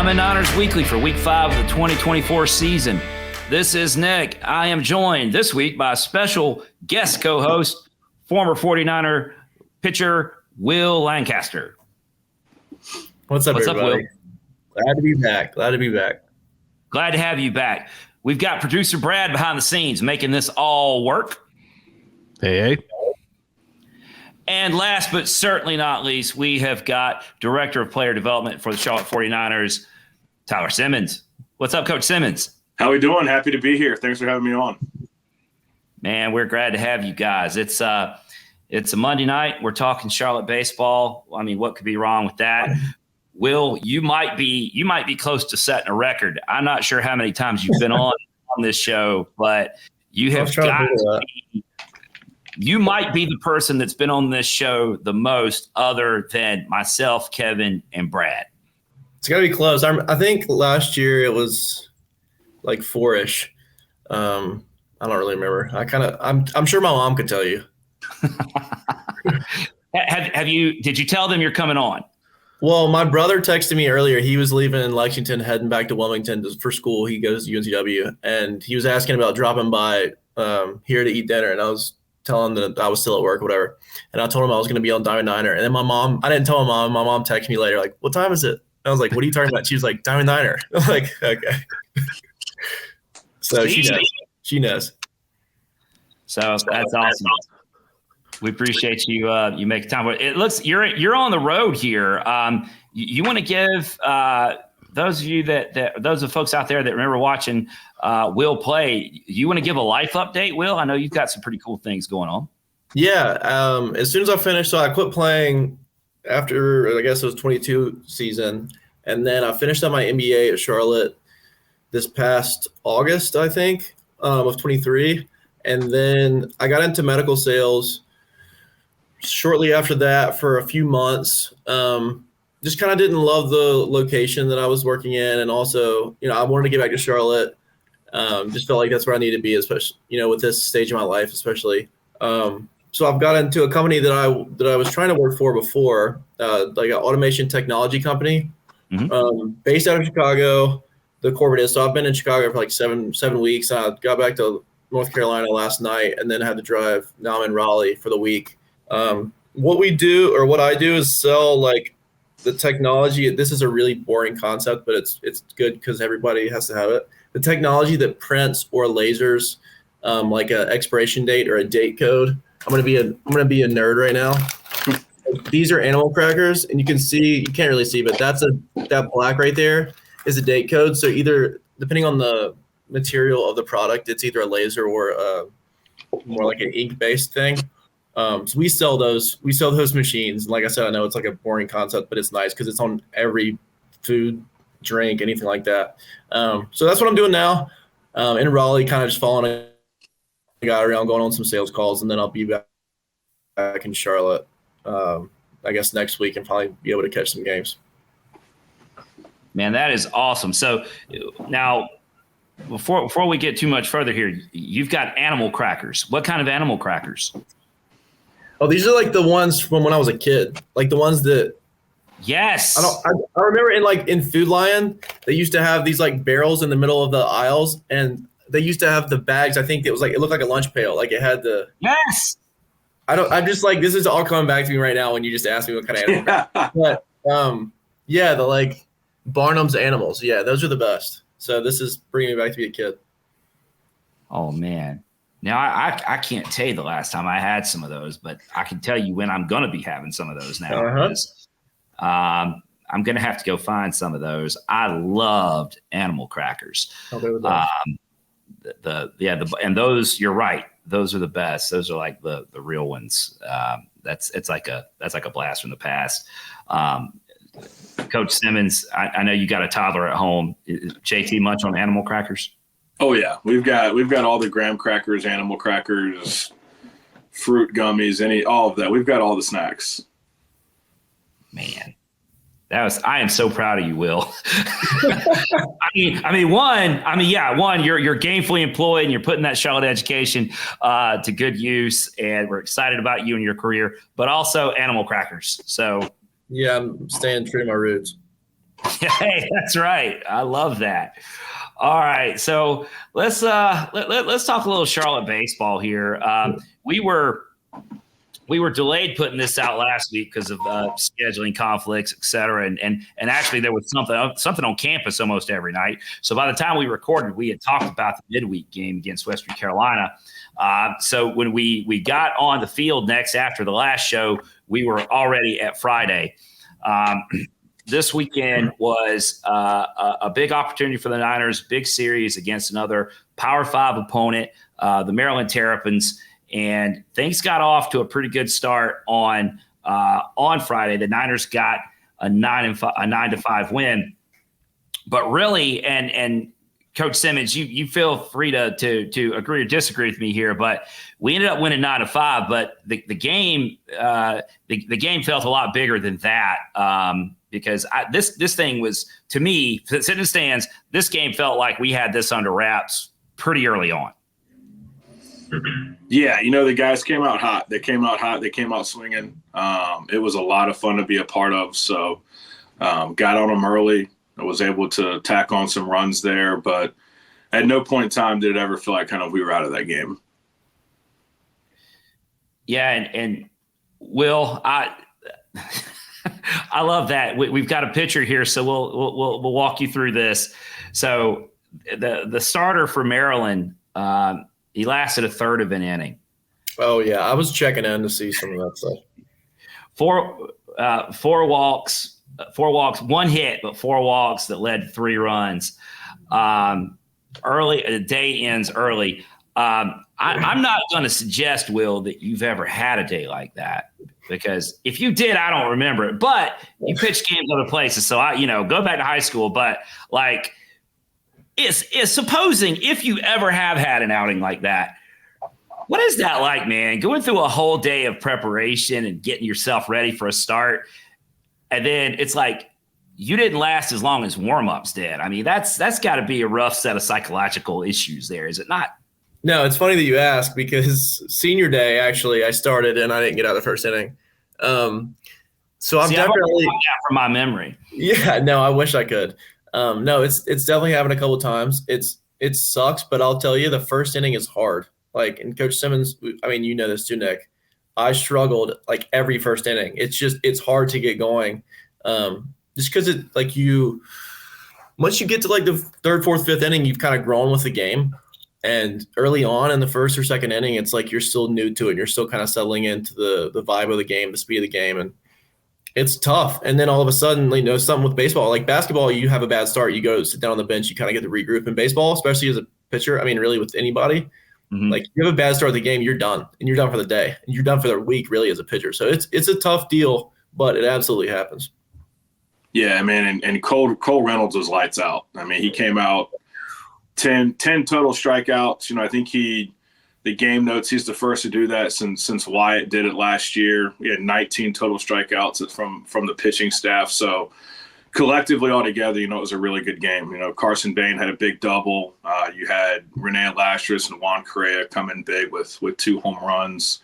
Diamond Niners Weekly for Week 5 of the 2024 season. This is Nick. I am joined this week by a special guest co-host, former 49er pitcher Will Lancaster. What's up, everybody? Will? Glad to be back. Glad to have you back. We've got producer Brad behind the scenes making this all work. Hey. And last but certainly not least, we have got Director of Player Development for the Charlotte 49ers, Tyler Simmons. What's up, Coach Simmons? How we doing? Happy to be here. Thanks for having me on. Man, we're glad to have you guys. It's a Monday night. We're talking Charlotte baseball. I mean, what could be wrong with that? Will, you might be close to setting a record. I'm not sure how many times you've been on this show, but you have got to be. You might be the person that's been on this show the most, other than myself, Kevin, and Brad. It's got to be close. I think last year it was like 4-ish. I don't really remember. I'm sure my mom could tell you. Did you tell them you're coming on? Well, my brother texted me earlier. He was leaving in Lexington, heading back to Wilmington for school. He goes to UNCW, and he was asking about dropping by here to eat dinner, and I was telling him that I was still at work or whatever. And I told him I was going to be on Diamond Niner. And then my mom, I didn't tell my mom. My mom texted me later, like, what time is it? And I was like, what are you talking about? She was like, Diamond Niner. I'm like, okay. So she knows. So that's awesome. We appreciate you making time. It looks you're on the road here. You want to give those of you those of folks out there that remember watching Will play, you want to give a life update, Will? I know you've got some pretty cool things going on. Yeah. As soon as I finished, so I quit playing after, I guess it was 22 season. And then I finished up my MBA at Charlotte this past August, I think, of 23. And then I got into medical sales shortly after that for a few months. Just kind of didn't love the location that I was working in. And also, I wanted to get back to Charlotte. Just felt like that's where I needed to be, especially, with this stage of my life, especially. So I've got into a company that I was trying to work for before, like an automation technology company, based out of Chicago. The corporate is. So I've been in Chicago for like seven weeks. I got back to North Carolina last night and then had to drive. Now I'm in Raleigh for the week. What I do is sell like the technology. This is a really boring concept, but it's good because everybody has to have it. The technology that prints or lasers like an expiration date or a date code. I'm gonna be a nerd right now. These are animal crackers, and you can't really see, but that black right there is a date code. So either, depending on the material of the product, it's either a laser or more like an ink-based thing. So we sell those machines. And like I said, I know it's like a boring concept, but it's nice because it's on every food, drink, anything like that. So that's what I'm doing now. In Raleigh, kind of just following a guy around, going on some sales calls, and then I'll be back in Charlotte, I guess next week, and probably be able to catch some games. Man, that is awesome. So now, before we get too much further here, you've got animal crackers. What kind of animal crackers? Oh, these are like the ones from when I was a kid, like the ones that. Yes. I remember in Food Lion, they used to have these like barrels in the middle of the aisles, and they used to have the bags. I think it looked like a lunch pail. Like it had the. Yes. I'm just like, this is all coming back to me right now when you just asked me what kind of animal. But the like Barnum's animals. Yeah, those are the best. So this is bringing me back to be a kid. Oh man. Now, I can't tell you the last time I had some of those, but I can tell you when I'm going to be having some of those now. Because, I'm going to have to go find some of those. I loved animal crackers. And those, you're right. Those are the best. Those are like the real ones. That's like a blast from the past. Coach Simmons, I know you got a toddler at home. JT much on animal crackers? Oh yeah, we've got all the graham crackers, animal crackers, fruit gummies, all of that. We've got all the snacks. Man, I am so proud of you, Will. One, you're gainfully employed and you're putting that Charlotte education to good use, and we're excited about you and your career. But also animal crackers. So yeah, I'm staying true to my roots. Hey, that's right. I love that. All right, so let's let's talk a little Charlotte baseball here. We were delayed putting this out last week because of scheduling conflicts, et cetera. And actually there was something on campus almost every night. So by the time we recorded, we had talked about the midweek game against Western Carolina. So when we got on the field next after the last show, we were already at Friday. This weekend was a big opportunity for the Niners, big series against another Power 5 opponent, the Maryland Terrapins. And things got off to a pretty good start on Friday. The Niners got a 9-5 win, but really, and Coach Simmons, you feel free to agree or disagree with me here, but we ended up winning 9-5. But the game the game felt a lot bigger than that because this thing was, to me, sitting in the stands, this game felt like we had this under wraps pretty early on. Yeah, the guys came out hot. They came out swinging. It was a lot of fun to be a part of. So got on them early. I was able to tack on some runs there, but at no point in time did it ever feel like kind of we were out of that game. Yeah, and Will, I love that. We've got a picture here, so we'll walk you through this. So the starter for Maryland, he lasted a third of an inning. Oh yeah, I was checking in to see some of that stuff. Four walks, one hit, but 4 walks that led to 3 runs. Early, the day ends early. I'm not going to suggest, Will, that you've ever had a day like that, because if you did, I don't remember it. But you pitched games other places, so go back to high school. But like, it's supposing if you ever have had an outing like that, what is that like, man? Going through a whole day of preparation and getting yourself ready for a start, and then it's like you didn't last as long as warm-ups did. I mean, that's got to be a rough set of psychological issues there, is it not? No, it's funny that you ask, because senior day, actually, I started and I didn't get out of the first inning. So I'm definitely from my memory. Yeah, no, I wish I could. No, it's definitely happened a couple of times. It sucks, but I'll tell you, the first inning is hard. Like, and Coach Simmons, I mean, you know this too, Nick. I struggled like every first inning. It's hard to get going. Just because once you get to like the third, fourth, fifth inning, you've kind of grown with the game. And early on in the first or second inning, it's like you're still new to it. And you're still kind of settling into the vibe of the game, the speed of the game. And it's tough. And then all of a sudden, something with baseball, like basketball, you have a bad start, you go sit down on the bench, you kind of get to regroup. In baseball, especially as a pitcher, I mean, really with anybody, like you have a bad start of the game, you're done. And you're done for the day. And you're done for the week, really, as a pitcher. So it's a tough deal, but it absolutely happens. Yeah, man, and Cole Reynolds was lights out. I mean, he came out 10 total strikeouts. I think the game notes he's the first to do that since Wyatt did it last year. We had 19 total strikeouts from the pitching staff. So collectively altogether, it was a really good game. Carson Bain had a big double. You had Rene Lastris and Juan Correa come in big with 2 home runs.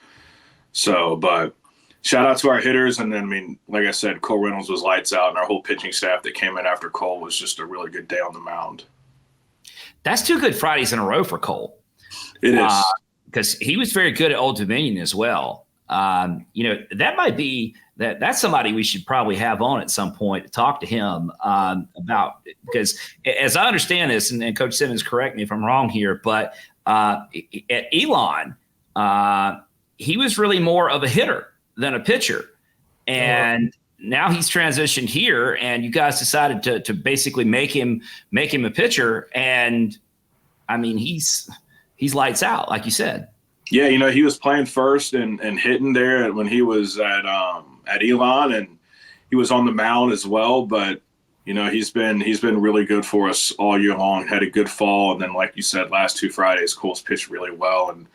So, but shout out to our hitters. And then, I mean, like I said, Cole Reynolds was lights out, and our whole pitching staff that came in after Cole was just a really good day on the mound. That's 2 good Fridays in a row for Cole. It is. Because he was very good at Old Dominion as well. That might be that's somebody we should probably have on at some point to talk to him about, because as I understand this, and Coach Simmons, correct me if I'm wrong here, but at Elon, he was really more of a hitter than a pitcher. And now he's transitioned here, and you guys decided to basically make him a pitcher. And I mean, he's lights out, like you said. Yeah, he was playing first and hitting there when he was at Elon, and he was on the mound as well. But he's been really good for us all year long. Had a good fall, and then like you said, last 2 Fridays, Cole's pitched really well. And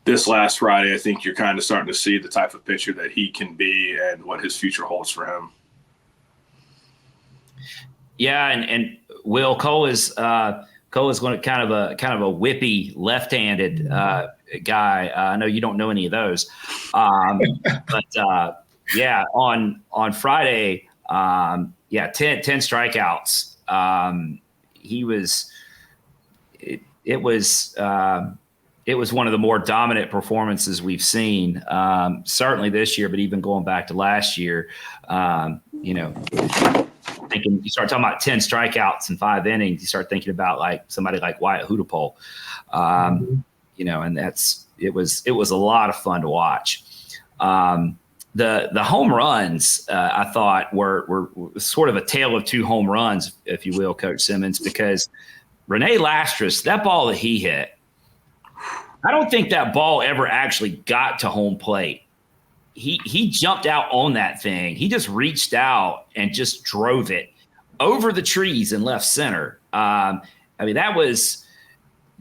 this last Friday, I think you're kind of starting to see the type of pitcher that he can be and what his future holds for him. Yeah, and Will, Cole is going to kind of a whippy left-handed guy. I know you don't know any of those, but on Friday, 10 strikeouts. It was one of the more dominant performances we've seen, certainly this year, but even going back to last year. Thinking, you start talking about 10 strikeouts in 5 innings, you start thinking about like somebody like Wyatt Hootapole. And it was a lot of fun to watch. The home runs, I thought were sort of a tale of 2 home runs, if you will, Coach Simmons, because Rene Lastris, that ball that he hit, I don't think that ball ever actually got to home plate. He jumped out on that thing. He just reached out and just drove it over the trees in left center. That was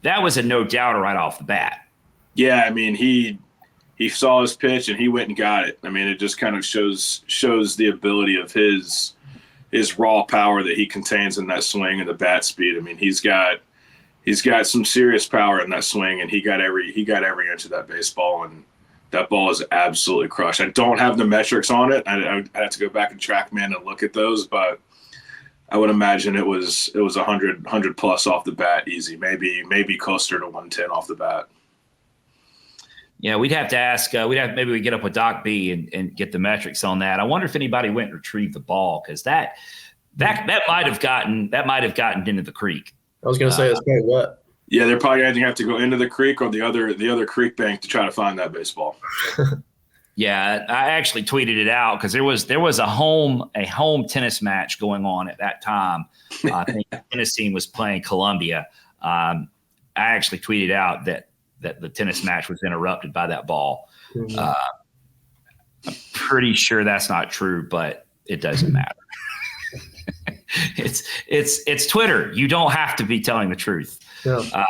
a no doubter right off the bat. Yeah, I mean, he saw his pitch and he went and got it. I mean, it just kind of shows the ability of his raw power that he contains in that swing and the bat speed. I mean, he's got some serious power in that swing, and he got every inch of that baseball, and that ball is absolutely crushed. I don't have the metrics on it. I have to go back and TrackMan and look at those, but I would imagine it was 100 plus off the bat, easy. Maybe closer to 110 off the bat. Yeah, we'd have to ask. Maybe we get up with Doc B and get the metrics on that. I wonder if anybody went and retrieved the ball, because that might have gotten into the creek. I was going to say it's probably wet. Yeah, they're probably going to have to go into the creek or the other creek bank to try to find that baseball. Yeah, I actually tweeted it out because there was a home tennis match going on at that time. I think the tennis team was playing Columbia. I actually tweeted out that the tennis match was interrupted by that ball. I'm pretty sure that's not true, but it doesn't matter. It's Twitter. You don't have to be telling the truth. Yeah.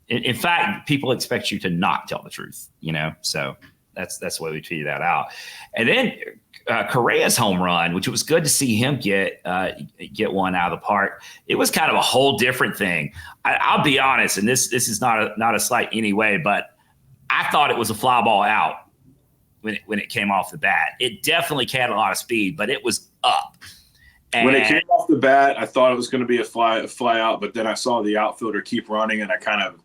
In fact, people expect you to not tell the truth, so that's the way we tweeted that out. And then Correa's home run, which it was good to see him get one out of the park. It was kind of a whole different thing. I'll be honest, and this is not a slight anyway, but I thought it was a fly ball out when it came off the bat. It definitely had a lot of speed, but it was up. And when it came off the bat, I thought it was going to be a fly out, but then I saw the outfielder keep running, and I kind of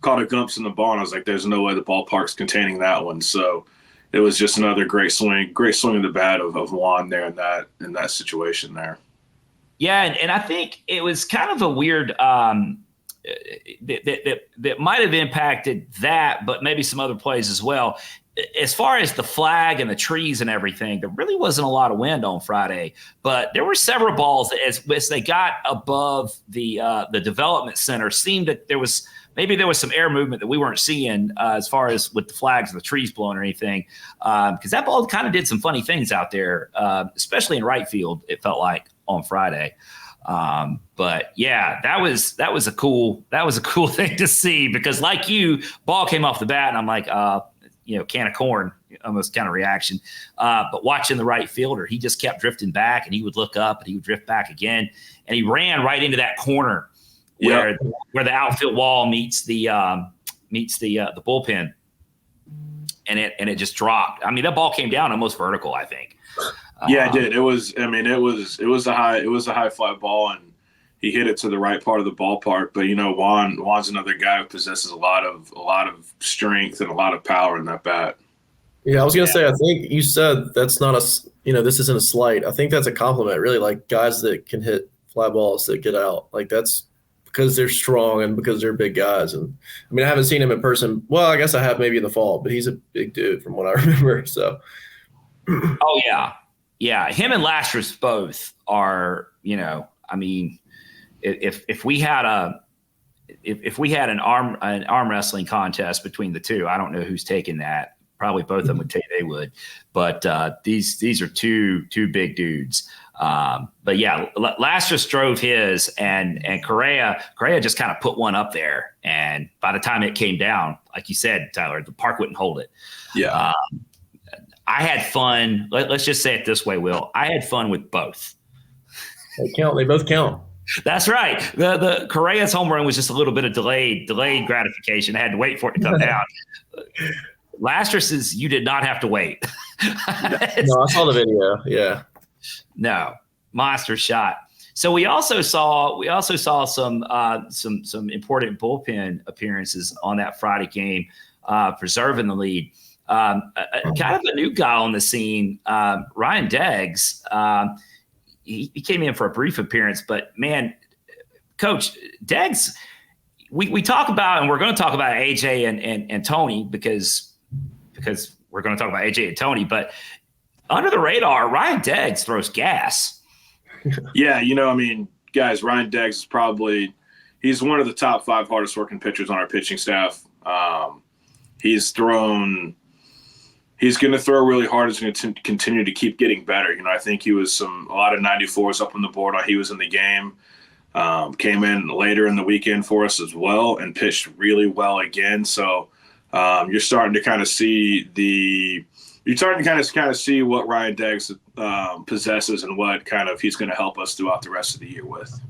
caught a glimpse in the ball, and I was like, "There's no way the ballpark's containing that one." So it was just another great swing of the bat of Juan there in that situation there. Yeah, and I think it was kind of a weird that might have impacted that, but maybe some other plays as well. As far as the flag and the trees and everything, there really wasn't a lot of wind on Friday, but there were several balls that as they got above the development center, seemed that there was some air movement that we weren't seeing as far as with the flags and the trees blowing or anything, because that ball kind of did some funny things out there, especially in right field, it felt like on Friday. But yeah, that was a cool thing to see, because like you, ball came off the bat and I'm like, can of corn, almost kind of reaction. But watching the right fielder, he just kept drifting back, and he would look up and he would drift back again. And he ran right into that corner where the outfield wall meets the bullpen. And it just dropped. I mean, that ball came down almost vertical, I think. Yeah, it did. It was a high fly ball, and he hit it to the right part of the ballpark. But Juan's another guy who possesses a lot of strength and a lot of power in that bat. Yeah, I was gonna say, I think you said that's not this isn't a slight. I think that's a compliment, really. Like, guys that can hit fly balls that get out, like, that's because they're strong and because they're big guys. And I mean, I haven't seen him in person. Well, I guess I have maybe in the fall, but he's a big dude from what I remember. So. Oh yeah. Him and Lastris both are. I mean. If we had an arm wrestling contest between the two, I don't know who's taking that. Probably both of them would take. They would, but these are two big dudes. But yeah, Lastris drove his, and Correa just kind of put one up there, and by the time it came down, like you said, Tyler, the park wouldn't hold it. Yeah, I had fun. Let's just say it this way, Will. I had fun with both. They count. They both count. That's right. The Correa's home run was just a little bit of delayed gratification. I had to wait for it to come down. Lastris's, you did not have to wait. No, I saw the video. Yeah. No. monster shot. So we also saw some important bullpen appearances on that Friday game, preserving the lead. Kind of a new guy on the scene, Ryan Deggs. He came in for a brief appearance, but man, Coach Deggs, we talk about, and we're going to talk about AJ and Tony because we're going to talk about AJ and Tony, but under the radar, Ryan Deggs throws gas. Yeah, I mean, guys, Ryan Deggs is he's one of the top 5 hardest working pitchers on our pitching staff. He's going to throw really hard. He's going to continue to keep getting better. I think he was a lot of 94s up on the board while he was in the game. Came in later in the weekend for us as well and pitched really well again. So you're starting to kind of see see what Ryan Deggs possesses and what kind of he's going to help us throughout the rest of the year with.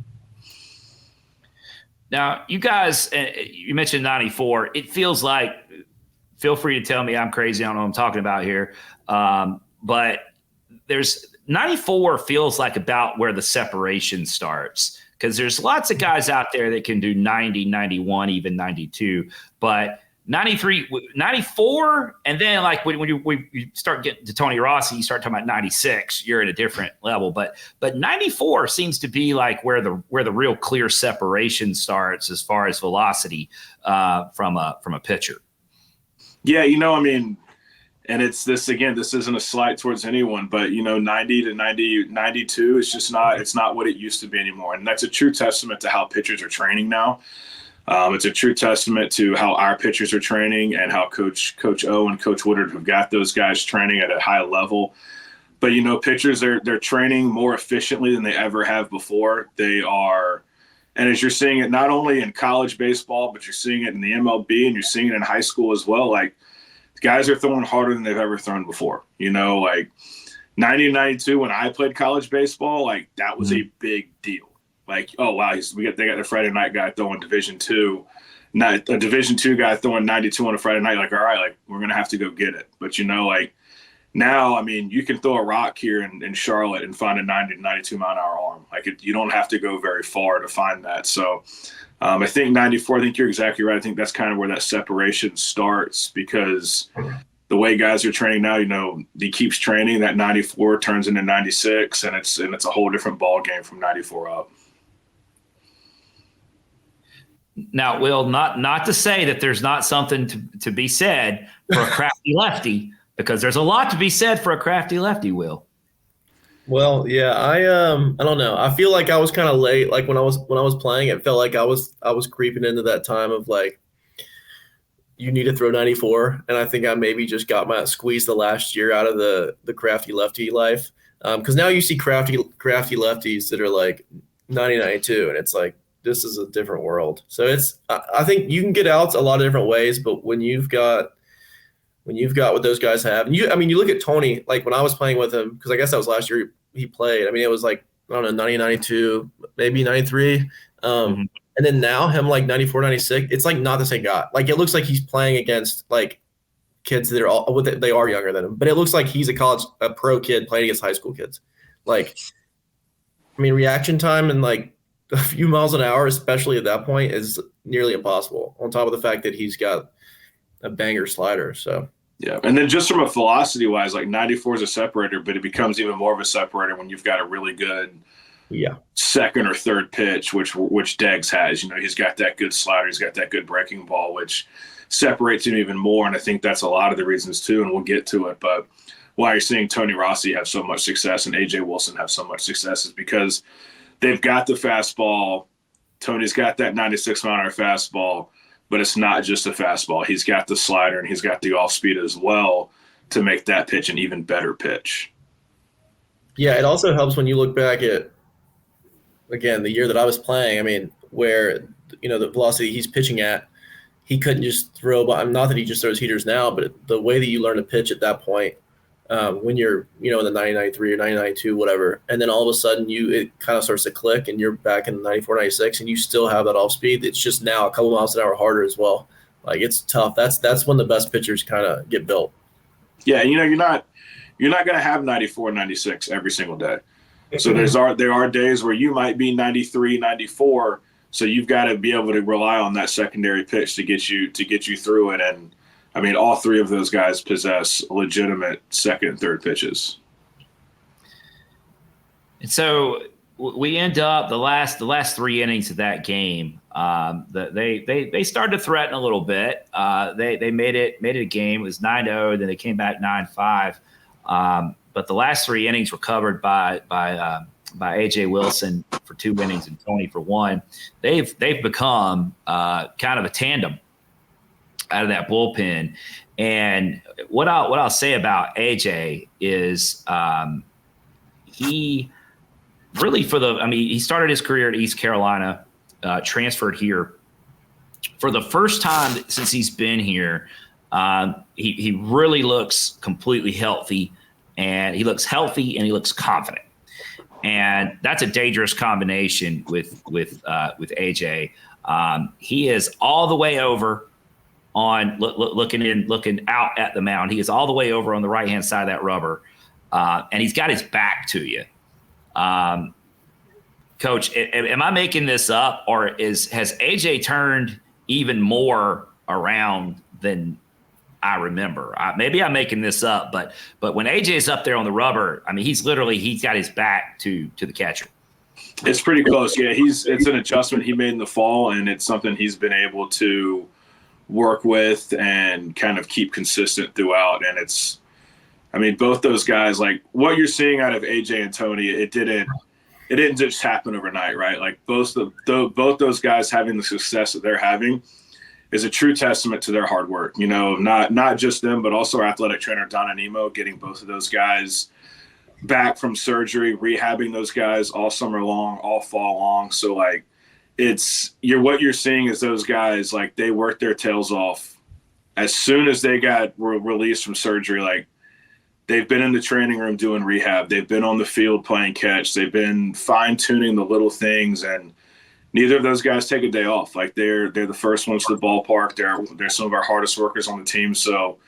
Now, you guys, you mentioned 94. It feels like, feel free to tell me I'm crazy. I don't know what I'm talking about here. But there's 94 feels like about where the separation starts, because there's lots of guys out there that can do 90, 91, even 92. But 93, 94, and then like when you start getting to Tony Rossi, you start talking about 96, you're at a different level. But 94 seems to be like where the real clear separation starts as far as velocity from a pitcher. Yeah, I mean, and it's this again, this isn't a slight towards anyone, but 90 to 90, 92 is just it's not what it used to be anymore. And that's a true testament to how pitchers are training now. It's a true testament to how our pitchers are training and how Coach O and Coach Woodard have got those guys training at a high level. But, pitchers, they're training more efficiently than they ever have before. They are, and as you're seeing it not only in college baseball, but you're seeing it in the MLB and you're seeing it in high school as well. Like, guys are throwing harder than they've ever thrown before. Like 90 and 92 when I played college baseball, like that was a big deal. Like, oh wow, they got the Friday night guy throwing Division II, not a Division II guy throwing 92 on a Friday night. Like, all right, like we're gonna have to go get it. But like now, I mean, you can throw a rock here in Charlotte and find a 90 to 92 mile an hour arm. Like you don't have to go very far to find that. So I think 94. I think you're exactly right. I think that's kind of where that separation starts, because the way guys are training now, he keeps training, that 94 turns into 96, and it's a whole different ball game from 94 up. Now, Will, not to say that there's not something to be said for a crafty lefty, because there's a lot to be said for a crafty lefty, Will. Well, yeah, I don't know. I feel like I was kind of late. Like when I was playing, it felt like I was creeping into that time of like, you need to throw 94, and I think I maybe just got squeezed the last year out of the crafty lefty life. Because now you see crafty lefties that are like 90, 92, and it's like, this is a different world. So I think you can get outs a lot of different ways, but when you've got what those guys have, and you look at Tony, like when I was playing with him, because I guess that was last year he played. I mean, it was like, I don't know, 90, 92, maybe 93. And then now him like 94, 96, it's like not the same guy. Like it looks like he's playing against like kids that are they are younger than him, but it looks like he's a pro kid playing against high school kids. Like, I mean, reaction time and like a few miles an hour, especially at that point, is nearly impossible, on top of the fact that he's got a banger slider. So yeah, and then just from a velocity wise, like 94 is a separator, but it becomes even more of a separator when you've got a really good second or third pitch, which Deggs has. He's got that good slider, he's got that good breaking ball, which separates him even more. And I think that's a lot of the reasons too, and we'll get to it. But why you're seeing Tony Rossi have so much success and AJ Wilson have so much success is because they've got the fastball. Tony's got that 96 mile an hour fastball, but it's not just a fastball. He's got the slider and he's got the off speed as well to make that pitch an even better pitch. Yeah, it also helps when you look back at, again, the year that I was playing. I mean, where the velocity he's pitching at, he couldn't just throw. Not that he just throws heaters now, but the way that you learn to pitch at that point, when you're in the 90, 93 or 90, 92, whatever, and then all of a sudden it kind of starts to click and you're back in 94, 96, and you still have that off speed. It's just now a couple miles an hour harder as well. Like, it's tough. That's when the best pitchers kind of get built. Yeah, you're not going to have 94, 96 every single day. So there are days where you might be 93, 94. So you've got to be able to rely on that secondary pitch to get you through it. And I mean, all three of those guys possess legitimate second and third pitches. And so we end up the last 3 innings of that game. They started to threaten a little bit. They made it a game. It was 9-0. Then they came back 9-5. But the last 3 innings were covered by AJ Wilson for 2 innings and Tony for 1. They've become kind of a tandem out of that bullpen. And what I'll say about AJ is he really he started his career at East Carolina, transferred here. For the first time since he's been here, he really looks completely healthy, and he looks healthy and he looks confident. And that's a dangerous combination with AJ. He is all the way over on looking out at the mound. He is all the way over on the right-hand side of that rubber, and he's got his back to you. Coach, am I making this up, or has AJ turned even more around than I remember? Maybe I'm making this up, but when AJ's up there on the rubber, I mean, he's got his back to the catcher. It's pretty close. Yeah, it's an adjustment he made in the fall, and it's something he's been able to work with and kind of keep consistent throughout. And both those guys, like what you're seeing out of AJ and Tony, it didn't just happen overnight, right? Like both those guys having the success that they're having is a true testament to their hard work. You know, not just them, but also our athletic trainer, Donna Nemo, getting both of those guys back from surgery, rehabbing those guys all summer long, all fall long. So like what you're seeing is those guys, like they worked their tails off as soon as they were released from surgery. Like they've been in the training room doing rehab. They've been on the field playing catch. They've been fine tuning the little things, and neither of those guys take a day off. Like they're the first ones to the ballpark. They're some of our hardest workers on the team. So,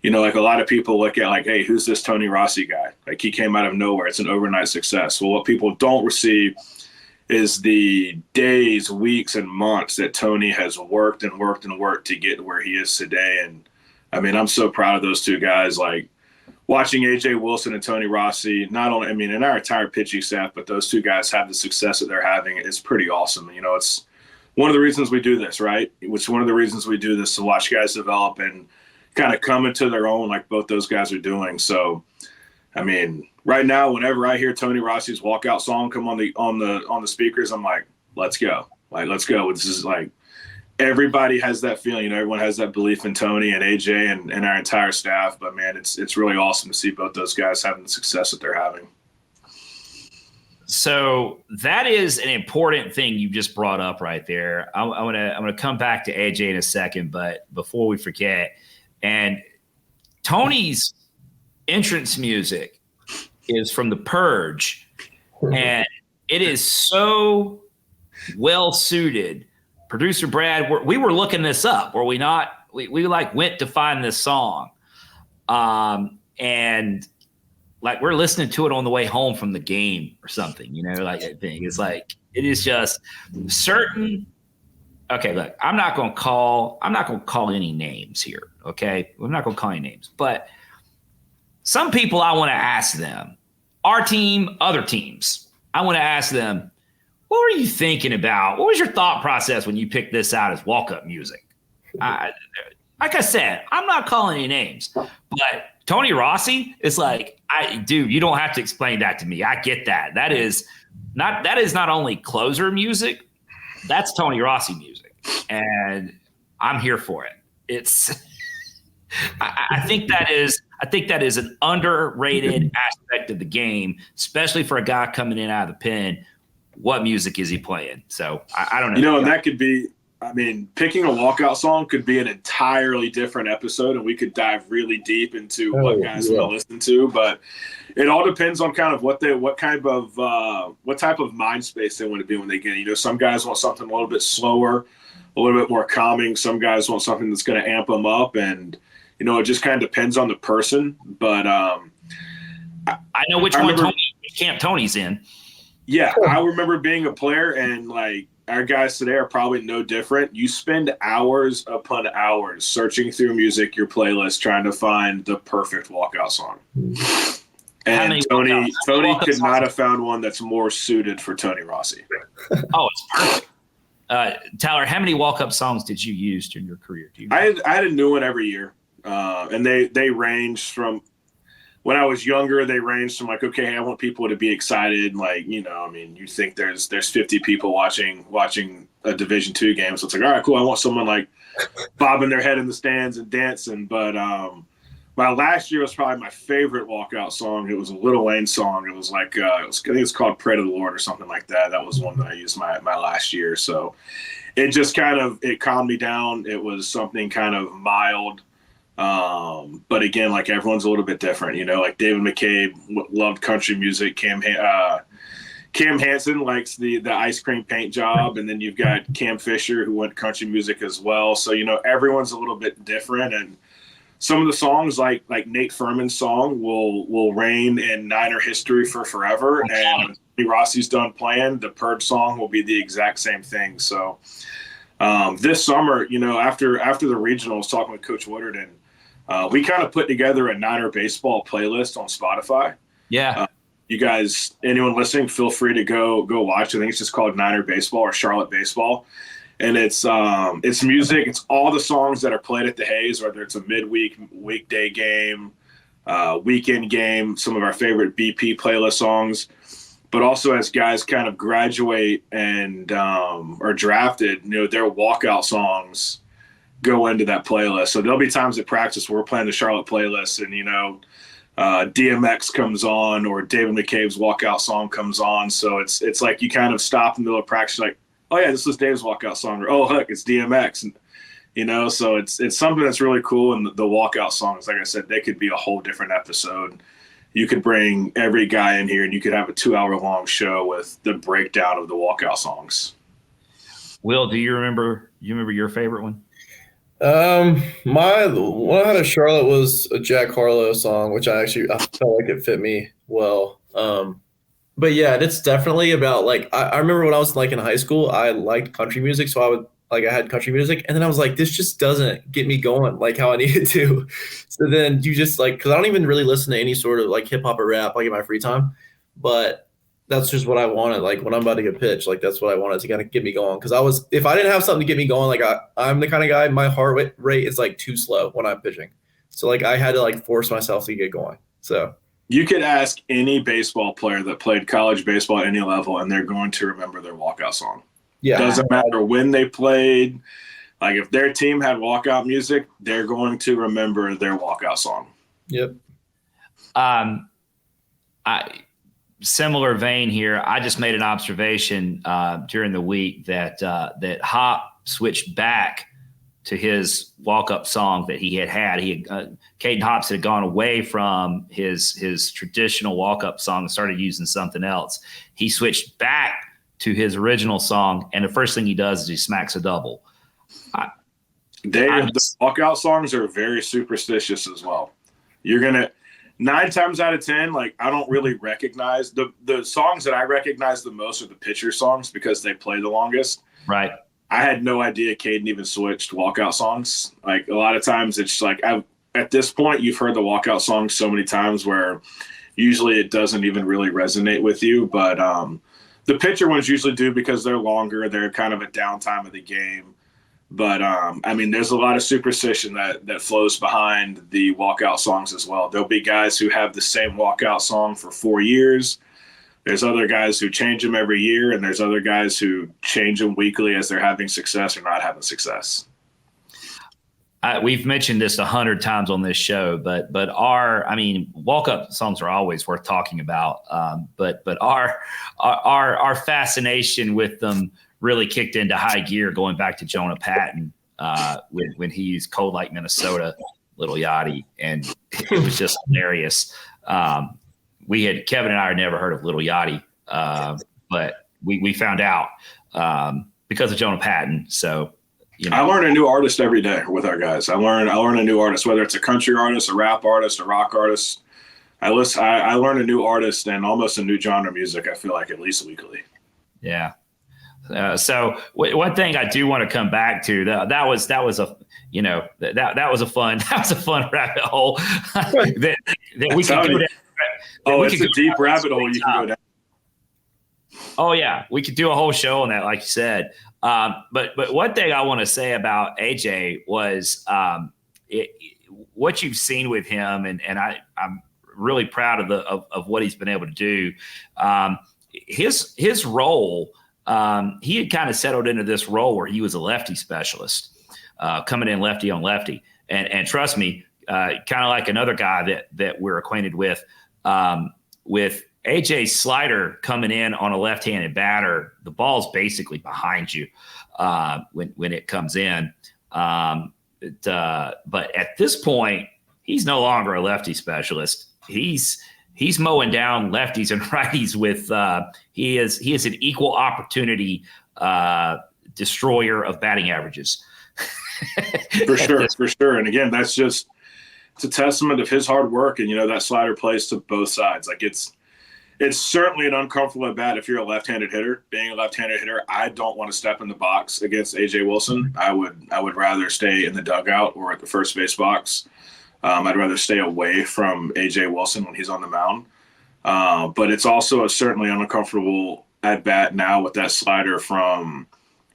you know, like a lot of people look at like, hey, who's this Tony Rossi guy? Like he came out of nowhere. It's an overnight success. Well, what people don't receive is the days, weeks, and months that Tony has worked and worked and worked to get where he is today. And I mean, I'm so proud of those two guys. Like watching AJ Wilson and Tony Rossi, not only, in our entire pitching staff, but those two guys have the success that they're having. It's pretty awesome. You know, it's one of the reasons we do this, right? It's one of the reasons we do this, to watch guys develop and kind of come into their own like both those guys are doing. So, I mean, right now, whenever I hear Tony Rossi's walkout song come on the speakers, I'm like, let's go. Like, let's go. This is like, everybody has that feeling. You know, everyone has that belief in Tony and AJ and our entire staff. But man, it's really awesome to see both those guys having the success that they're having. So that is an important thing you just brought up right there. I'm gonna come back to AJ in a second, but before we forget, and Tony's entrance music is from The Purge, and it is so well suited. Producer Brad, we were looking this up, were we not? We like went to find this song, and like we're listening to it on the way home from the game or something, you know, like that thing. It's like it is just certain. Okay, look, I'm not gonna call any names here. Okay, I'm not gonna call any names, but some people I want to ask them, our team, other teams, I want to ask them, what were you thinking about? What was your thought process when you picked this out as walk-up music? Like I said, I'm not calling any names, but Tony Rossi is like, dude, you don't have to explain that to me. I get that. That is not only closer music, that's Tony Rossi music, and I'm here for it. It's I think that is an underrated aspect of the game, especially for a guy coming in out of the pen. What music is he playing? So I don't know. You know, and that could be, picking a walkout song could be an entirely different episode, and we could dive really deep into what guys want to listen to. But it all depends on kind of what type of mind space they want to be when they get it. You know, some guys want something a little bit slower, a little bit more calming. Some guys want something that's going to amp them up, and it just kind of depends on the person. But I know which one Camp Tony's in. Yeah, I remember being a player, and like our guys today are probably no different. You spend hours upon hours searching through music, your playlist, trying to find the perfect walkout song. And Tony could not have found one that's more suited for Tony Rossi. Oh, it's perfect. Tyler, how many walk-up songs did you use during your career? I had a new one every year, and they ranged from when I was younger. They ranged from like, okay, I want people to be excited, like you think there's 50 people watching a Division II game, so it's like, all right, cool. I want someone like bobbing their head in the stands and dancing, but my last year was probably my favorite walkout song. It was a Lil Wayne song. It was like I think it's called "Pray to the Lord" or something like that. That was one that I used my last year. So it just it calmed me down. It was something kind of mild, but again, like everyone's a little bit different. Like David McCabe loved country music. Cam Hansen likes the ice cream paint job, and then you've got Cam Fisher who went country music as well. So everyone's a little bit different, and some of the songs, like Nate Furman's song, will reign in Niner history for forever. And when Rossi's done playing, the Purge song will be the exact same thing. So this summer, after the regionals, talking with Coach Woodard, we kind of put together a Niner baseball playlist on Spotify. Yeah. You guys, anyone listening, feel free to go watch. I think it's just called Niner Baseball or Charlotte Baseball. And it's music. It's all the songs that are played at the Hayes, whether it's a weekday game, weekend game, some of our favorite BP playlist songs. But also as guys kind of graduate and are drafted, their walkout songs go into that playlist. So there'll be times at practice where we're playing the Charlotte playlist and, DMX comes on or David McCabe's walkout song comes on. So it's like you kind of stop in the middle of practice, like, oh yeah, this is Dave's walkout song, or oh heck, it's DMX, and so it's something that's really cool. And the walkout songs, like I said, they could be a whole different episode. You could bring every guy in here, and you could have a 2-hour long show with the breakdown of the walkout songs. Will, do you remember your favorite one? My one I had of Charlotte was a Jack Harlow song, which I felt like it fit me well. But yeah, it's definitely about like I remember when I was like in high school, I liked country music, so I had country music, and then I was like, this just doesn't get me going like how I need it to. So then you just like, because I don't even really listen to any sort of like hip hop or rap like in my free time, but that's just what I wanted. Like when I'm about to get pitched, like that's what I wanted to kind of get me going. Because if I didn't have something to get me going, like I'm the kind of guy, my heart rate is like too slow when I'm pitching, so like I had to like force myself to get going. So. You could ask any baseball player that played college baseball at any level, and they're going to remember their walkout song. Yeah. Doesn't matter when they played. Like if their team had walkout music, they're going to remember their walkout song. Yep. Similar vein here. I just made an observation during the week that Hop switched back to his walk-up song that he had. Caden Hops had gone away from his traditional walk-up song and started using something else. He switched back to his original song, and the first thing he does is he smacks a double. The walkout songs are very superstitious as well. You're gonna 9 times out of 10, like I don't really recognize the songs that I recognize the most are the pitcher songs because they play the longest. Right. I had no idea Caden even switched walkout songs. Like a lot of times it's like at this point you've heard the walkout song so many times where usually it doesn't even really resonate with you. But the pitcher ones usually do because they're longer. They're kind of a downtime of the game. But there's a lot of superstition that flows behind the walkout songs as well. There'll be guys who have the same walkout song for 4 years. There's other guys who change them every year, and there's other guys who change them weekly as they're having success or not having success. We've mentioned this 100 times on this show, but walk-up songs are always worth talking about. But our fascination with them really kicked into high gear going back to Jonah Patton when he used Cold Like Minnesota, Little Yachty, and it was just hilarious. Kevin and I had never heard of Little Yachty, but we found out because of Jonah Patton. So, I learn a new artist every day with our guys. I learn a new artist, whether it's a country artist, a rap artist, a rock artist. I learn a new artist and almost a new genre of music, I feel like, at least weekly. Yeah. So one thing I do want to come back to that was a that was a fun rabbit hole that we could go down. It's a deep rabbit hole you can go down. Oh yeah, we could do a whole show on that, like you said. But one thing I want to say about AJ was what you've seen with him, and I'm really proud of what he's been able to do. His role. He had kind of settled into this role where he was a lefty specialist, coming in lefty on lefty. And trust me, kind of like another guy that we're acquainted with AJ's slider coming in on a left-handed batter, the ball's basically behind you when it comes in. But at this point, he's no longer a lefty specialist. He's mowing down lefties and righties with he is an equal opportunity destroyer of batting averages. For sure. And again, it's a testament of his hard work, and that slider plays to both sides. Like it's certainly an uncomfortable at bat if you're a left-handed hitter. Being a left-handed hitter, I don't want to step in the box against AJ Wilson. I would rather stay in the dugout or at the first base box. I'd rather stay away from AJ Wilson when he's on the mound. But it's also certainly uncomfortable at bat now with that slider from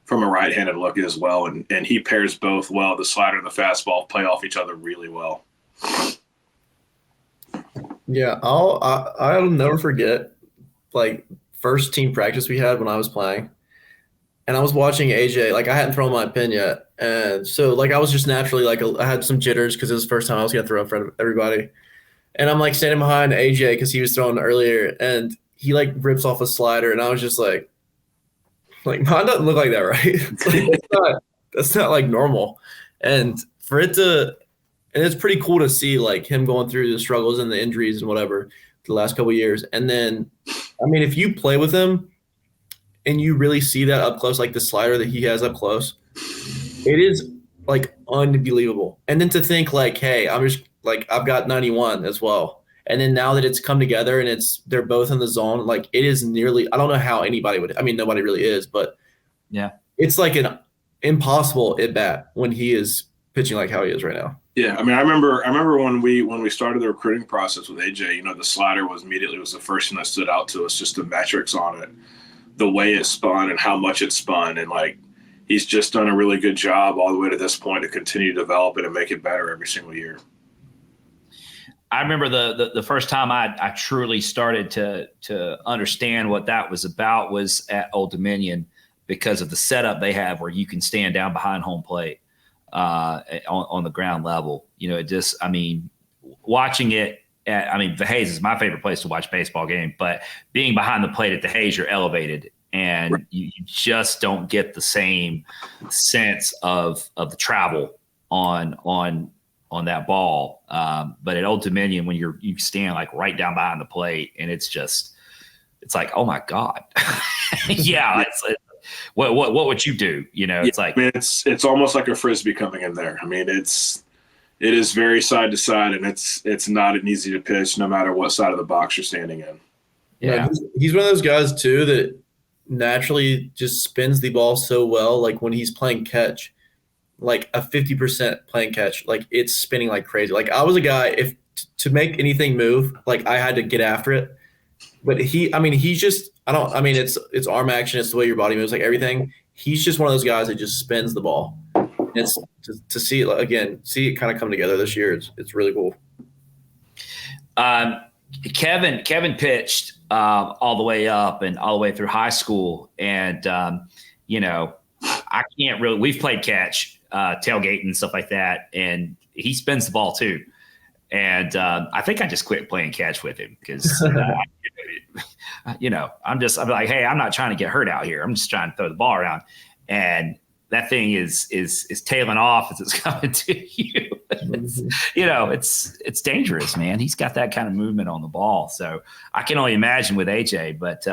a right-handed look as well. And he pairs both well. The slider and the fastball play off each other really well. Yeah, I'll never forget, like, first team practice we had when I was playing. And I was watching AJ, like I hadn't thrown my pin yet. And so like I was just naturally like I had some jitters because it was the first time I was going to throw in front of everybody. And I'm like standing behind AJ because he was throwing earlier and he like rips off a slider. And I was just like mine doesn't look like that, right? That's not like normal. And for it to – and it's pretty cool to see like him going through the struggles and the injuries and whatever the last couple of years. And then, I mean, if you play with him – and you really see that up close, like the slider that he has up close, it is like unbelievable. And then to think like, hey, I've got 91 as well. And then now that it's come together and they're both in the zone, like it is nearly, I don't know how anybody would, I mean, nobody really is, but yeah, it's like an impossible at bat when he is pitching like how he is right now. Yeah. I mean, I remember when we started the recruiting process with AJ, the slider was the first thing that stood out to us, just the metrics on it. The way it spun and how much it spun. And like, he's just done a really good job all the way to this point to continue to develop it and make it better every single year. I remember the first time I truly started to understand what that was about was at Old Dominion because of the setup they have where you can stand down behind home plate on the ground level. Watching it, the Hayes is my favorite place to watch a baseball game, but being behind the plate at the Hayes, you're elevated and you just don't get the same sense of the travel on that ball. But at Old Dominion, when you stand like right down behind the plate and it's like, oh my God. Yeah. What would you do? It's like, it's almost like a Frisbee coming in there. I mean, it is very side to side, and it's not an easy to pitch no matter what side of the box you're standing in. Yeah, he's one of those guys too that naturally just spins the ball so well. Like when he's playing catch, like a 50% playing catch, like it's spinning like crazy. Like I was a guy, if to make anything move, like I had to get after it. But he's just it's arm action, it's the way your body moves, like everything. He's just one of those guys that just spins the ball. It's to see it kind of come together this year. It's really cool. Kevin pitched all the way up and all the way through high school, and I can't really. We've played catch, tailgate and stuff like that, and he spins the ball too. And I think I just quit playing catch with him because I'm like, hey, I'm not trying to get hurt out here. I'm just trying to throw the ball around, and that thing is tailing off as it's coming to you. It's dangerous, man. He's got that kind of movement on the ball. So I can only imagine with AJ, but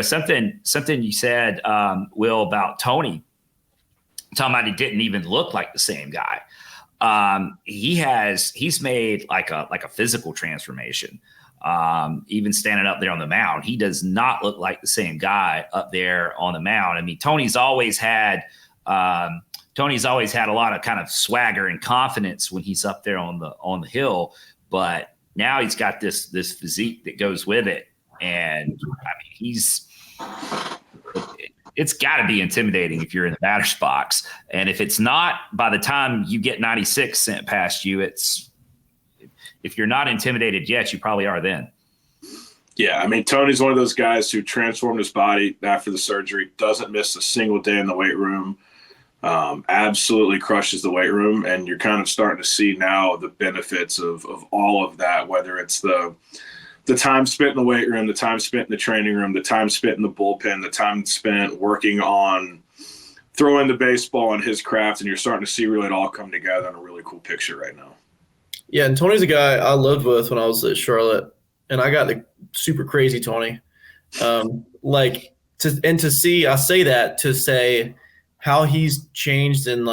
something you said, Will, about Tony, talking about he didn't even look like the same guy. he's made like a physical transformation. Even standing up there on the mound, he does not look like the same guy up there on the mound. I mean, Tony's always had a lot of kind of swagger and confidence when he's up there on the hill, but now he's got this physique that goes with it. And I mean, it's got to be intimidating if you're in the batter's box. And if it's not, by the time you get 96 sent past you, if you're not intimidated yet, you probably are then. Yeah, I mean, Tony's one of those guys who transformed his body after the surgery, doesn't miss a single day in the weight room, absolutely crushes the weight room. And you're kind of starting to see now the benefits of all of that, whether it's the time spent in the weight room, the time spent in the training room, the time spent in the bullpen, the time spent working on throwing the baseball and his craft. And you're starting to see really it all come together in a really cool picture right now. Yeah, and Tony's a guy I lived with when I was at Charlotte, and I got the super crazy Tony. To say how he's changed and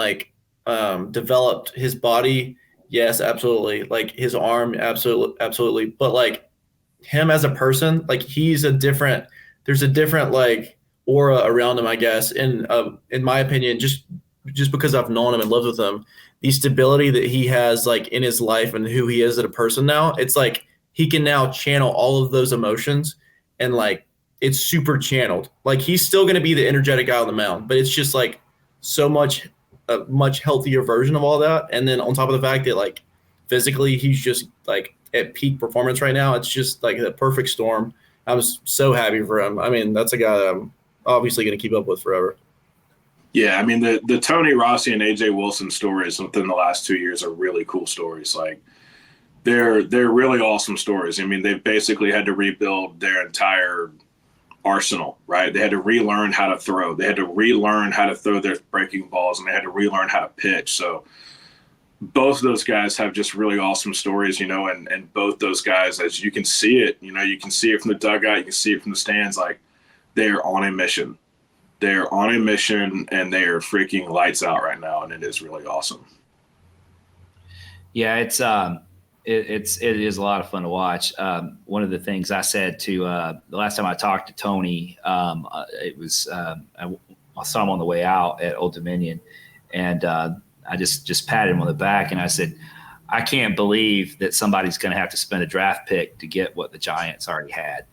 developed his body. Yes, absolutely. Like his arm, absolutely. But like him as a person, like there's a different aura around him, I guess. And in my opinion, just because I've known him and lived with him, the stability that he has like in his life and who he is as a person now, it's like he can now channel all of those emotions, and like it's super channeled. Like he's still going to be the energetic guy on the mound, but it's just like so much a much healthier version of all that. And then on top of the fact that like physically he's just like at peak performance right now, it's just like the perfect storm. I was so happy for him. I mean, that's a guy that I'm obviously going to keep up with forever. Yeah, I mean, the Tony Rossi and AJ Wilson stories within the last 2 years are really cool stories. Like they're really awesome stories. I mean, they've basically had to rebuild their entire arsenal, right? They had to relearn how to throw. They had to relearn how to throw their breaking balls, and they had to relearn how to pitch. So both of those guys have just really awesome stories, and both those guys, as you can see it, you can see it from the dugout, you can see it from the stands, like they are on a mission. They're on a mission, and they are freaking lights out right now, and it is really awesome. Yeah, it is a lot of fun to watch. One of the things I said to the last time I talked to Tony, it was I saw him on the way out at Old Dominion, and I just patted him on the back, and I said, I can't believe that somebody's going to have to spend a draft pick to get what the Giants already had.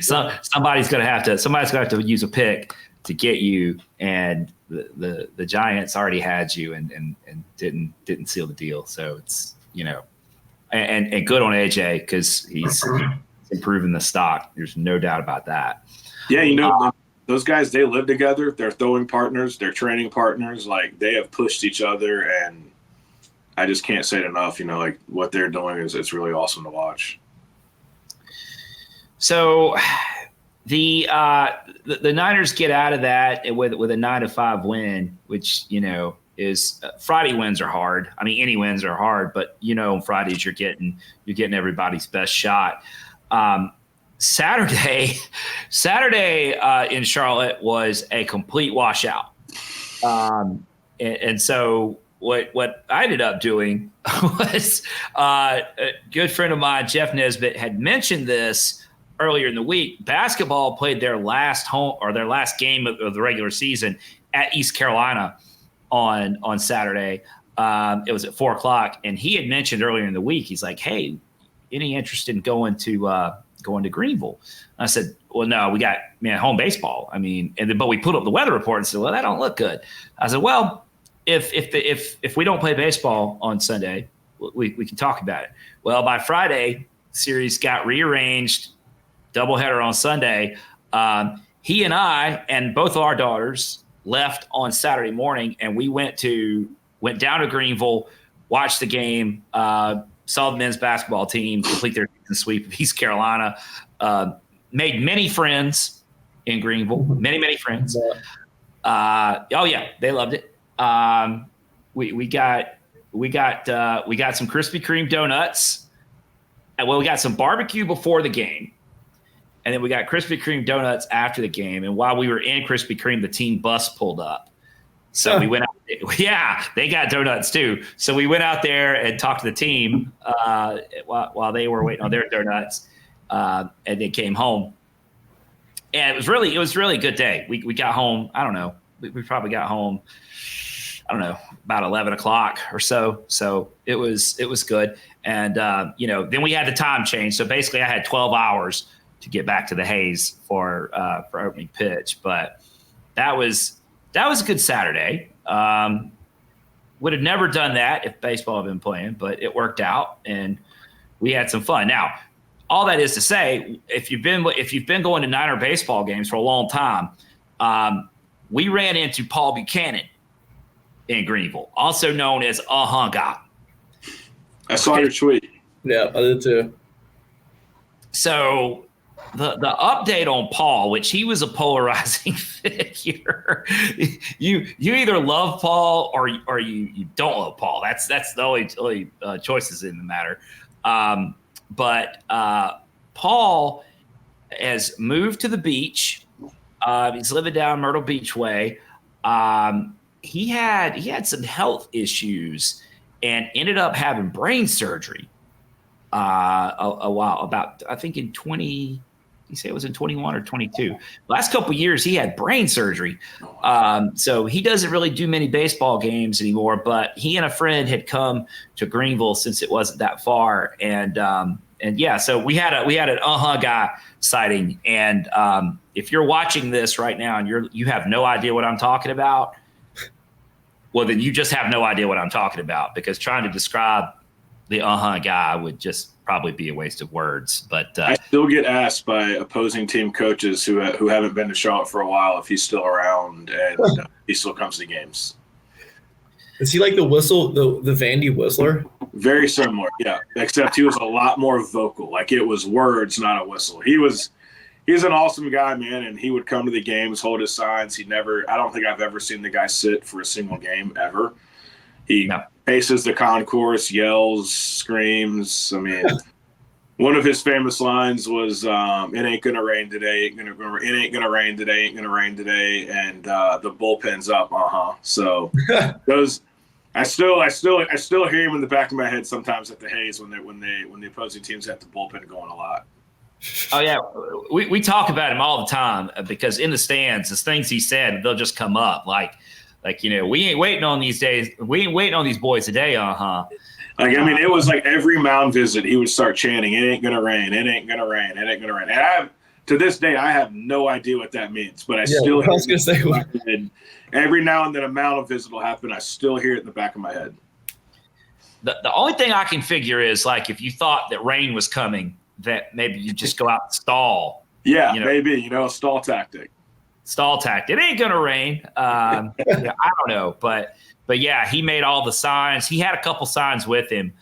Somebody's going to have to use a pick to get you, and the Giants already had you and didn't seal the deal. So it's and good on AJ because he's improving the stock. There's no doubt about that. Yeah, those guys, they live together. They're throwing partners. They're training partners. Like they have pushed each other, and I just can't say it enough. Like what they're doing it's really awesome to watch. So the Niners get out of that with a 9-5 win, which is Friday wins are hard. I mean, any wins are hard, but on Fridays you're getting everybody's best shot. Saturday in Charlotte was a complete washout. And so what I ended up doing was a good friend of mine, Jeff Nesbitt, had mentioned this earlier in the week. Basketball played their last game of the regular season at East Carolina on Saturday. It was at 4:00, and he had mentioned earlier in the week, he's like, "Hey, any interest in going to Greenville?" And I said, "Well, no, we got home baseball. I mean, but we put up the weather report and said, well, that don't look good." I said, "Well, if we don't play baseball on Sunday, we can talk about it." Well, by Friday, series got rearranged, doubleheader on Sunday. He and I and both of our daughters left on Saturday morning, and we went down to Greenville, watched the game, saw the men's basketball team complete their sweep of East Carolina, made many friends in Greenville, many friends. They loved it. We got some Krispy Kreme donuts. Well, we got some barbecue before the game, and then we got Krispy Kreme donuts after the game. And while we were in Krispy Kreme, the team bus pulled up. So we went out. Yeah, they got donuts too. So we went out there and talked to the team while they were waiting on their donuts, and they came home. And it was really a good day. We got home. I don't know. We probably got home, I don't know, about 11 o'clock or so. So it was good. And then we had the time change. So basically, I had 12 hours to get back to the Hayes for opening pitch. But that was a good Saturday. Would have never done that if baseball had been playing, but it worked out and we had some fun. Now, all that is to say, if you've been going to Niner baseball games for a long time, we ran into Paul Buchanan in Greenville, also known as Guy. I saw your tweet. Yeah, I did too. So the update on Paul, which he was a polarizing figure. You either love Paul or you don't love Paul. That's the only choices in the matter. But Paul has moved to the beach. He's living down Myrtle Beach way. He had some health issues and ended up having brain surgery a while about, I think in 20. You say it was in 21 or 22. Last couple of years, he had brain surgery. So he doesn't really do many baseball games anymore, but he and a friend had come to Greenville since it wasn't that far. And yeah, so we had an Guy sighting. And if you're watching this right now and you have no idea what I'm talking about, well, then you just have no idea what I'm talking about, because trying to describe the Guy would just probably be a waste of words. But I still get asked by opposing team coaches who haven't been to Charlotte for a while if he's still around, and he still comes to games. Is he like the Vandy Whistler? Very similar, yeah. Except he was a lot more vocal. Like, it was words, not a whistle. He's an awesome guy, man, and he would come to the games, hold his signs. I don't think I've ever seen the guy sit for a single game ever. He paces the concourse, yells, screams. I mean, one of his famous lines was, "It ain't gonna rain today. It ain't gonna rain today. Ain't gonna rain today." And the bullpen's up. So those, I still hear him in the back of my head sometimes at the Hayes when the opposing teams have the bullpen going a lot. Oh yeah, we talk about him all the time, because in the stands, the things he said, they'll just come up like, we ain't waiting on these days. We ain't waiting on these boys today, Like, I mean, it was like every mound visit, he would start chanting, "It ain't gonna rain. It ain't gonna rain. It ain't gonna rain." And to this day, I have no idea what that means, but I was gonna say, every now and then a mound visit will happen. I still hear it in the back of my head. The only thing I can figure is, like, if you thought that rain was coming, that maybe you just go out and stall. Yeah, maybe, stall tactic. It ain't gonna rain. I don't know, but yeah, he made all the signs. He had a couple signs with him.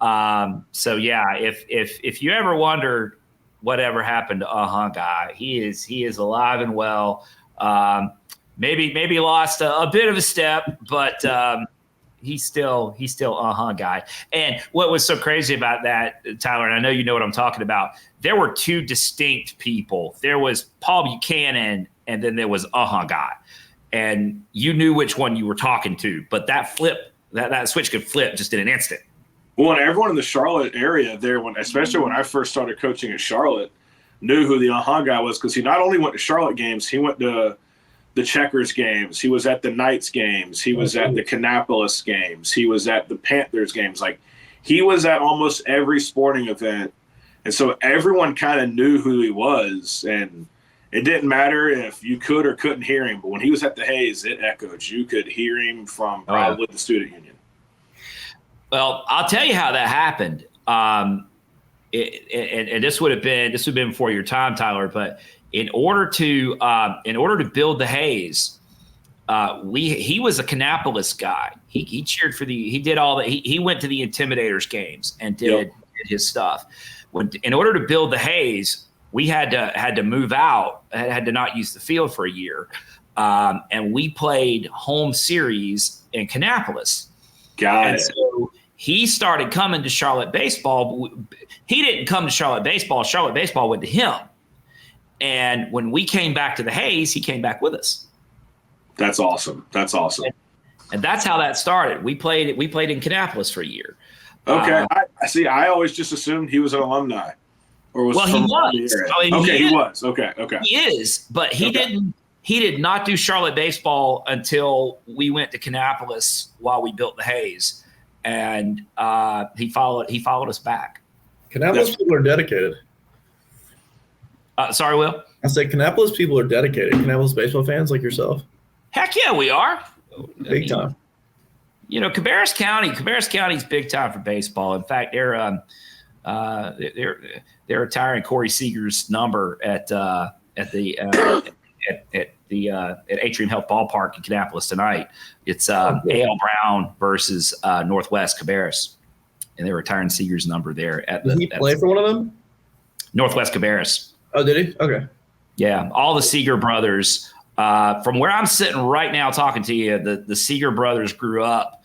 So yeah, if you ever wondered whatever happened to Guy, he is alive and well. Maybe lost a bit of a step, but he's still Guy. And what was so crazy about that, Tyler, and I know you know what I'm talking about, there were two distinct people. There was Paul Buchanan, and then there was Guy. And you knew which one you were talking to, but that switch could flip just in an instant. Well, and everyone in the Charlotte area there, especially when I first started coaching in Charlotte, knew who the Guy was, because he not only went to Charlotte games, he went to the Checkers games, he was at the Knights games, he was at the Kannapolis games, he was at the Panthers games. Like, he was at almost every sporting event. And so everyone kind of knew who he was, and it didn't matter if you could or couldn't hear him. But when he was at the Hayes, it echoed. You could hear him from probably the student union. Well, I'll tell you how that happened. And this would have been before your time, Tyler. But in order to build the Hayes, he was a Kannapolis guy. He cheered for he did all that. He went to the Intimidators games and did his stuff. In order to build the Hayes, we had to move out, had to not use the field for a year. And we played home series in Kannapolis. Got it. So he started coming to Charlotte baseball. He didn't come to Charlotte baseball. Charlotte baseball went to him. And when we came back to the Hayes, he came back with us. That's awesome. And that's how that started. We played in Kannapolis for a year. Okay. I see. I always just assumed he was an alumni. Or was he was. I mean, okay, he was. Okay. He is, but he didn't. He did not do Charlotte baseball until we went to Kannapolis while we built the Hayes, and he followed us back. Kannapolis people are dedicated. Sorry, Will? I said Kannapolis people are dedicated. Kannapolis baseball fans like yourself. Heck yeah, we are. Big time. You know, Cabarrus County's big time for baseball. In fact, they're retiring Corey Seager's number at Atrium Health Ballpark in Kannapolis tonight. It's A.L. Brown versus Northwest Cabarrus, and they're retiring Seager's number there. Did he play for one of them? Northwest Cabarrus. Oh, did he? Okay. Yeah, all the Seager brothers. From where I'm sitting right now talking to you, the Seager brothers grew up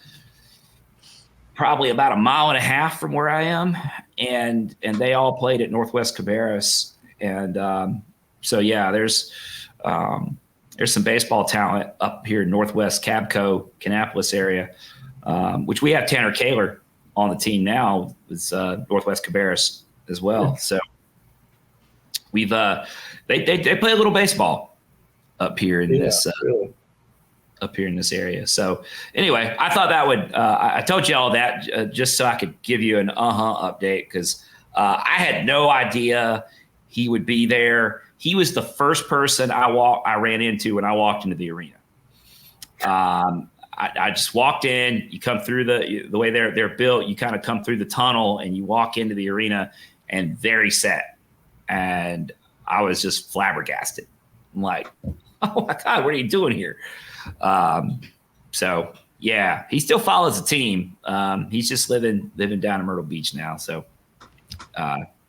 probably about 1.5 miles from where I am, and they all played at Northwest Cabarrus. And so, yeah, there's some baseball talent up here in Northwest Cabco, Kannapolis area, which we have Tanner Kaler on the team now. It's Northwest Cabarrus as well. So we've they play a little baseball up here in this up here in this area. So anyway, I thought that would I told you all that just so I could give you an update, because I had no idea he would be there. He was the first person I ran into when I walked into the arena. I just walked in. You come through the way they're built. You kind of come through the tunnel and you walk into the arena, and there he sat. And I was just flabbergasted. I'm like, oh my God, what are you doing here? So yeah, he still follows the team. He's just living down in Myrtle Beach now. So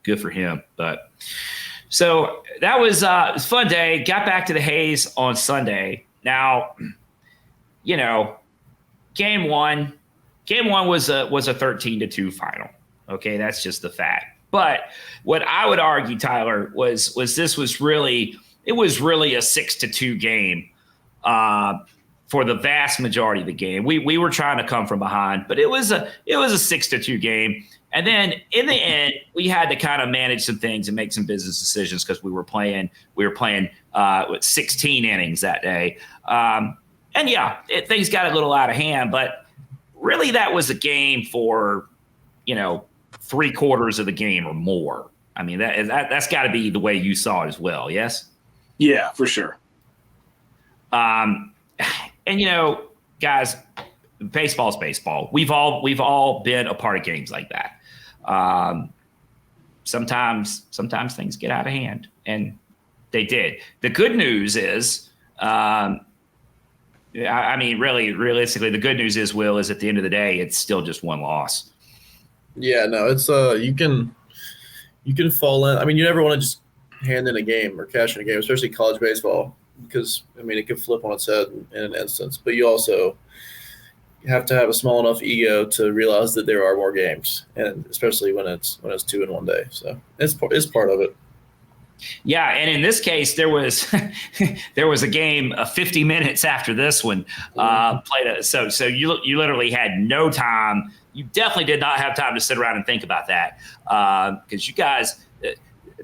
good for him. But so that was a fun day. Got back to the Hayes on Sunday. Now, you know, game one was a 13-2 final. Okay, that's just the fact. But what I would argue, Tyler, was this was really a 6-2 game for the vast majority of the game. We were trying to come from behind, but it was a 6-2 game. And then in the end, we had to kind of manage some things and make some business decisions because we were playing 16 innings that day. And yeah, things got a little out of hand, but really that was a game for, 3/4 of the game or more. I mean, that's got to be the way you saw it as well. Yes. Yeah, for sure. And guys, baseball's baseball. We've all been a part of games like that. Sometimes things get out of hand, and they did. The good news is, really, realistically, the good news is, Will, is at the end of the day, it's still just one loss. Yeah, no, it's you can fall in. I mean, you never want to just hand in a game or cash in a game, especially college baseball, because it can flip on its head in an instance. But you also have to have a small enough ego to realize that there are more games, and especially when it's 2 in one day. So it's part of it. Yeah, and in this case, there was a game 50 minutes after this one played. So you literally had no time. You definitely did not have time to sit around and think about that because you guys,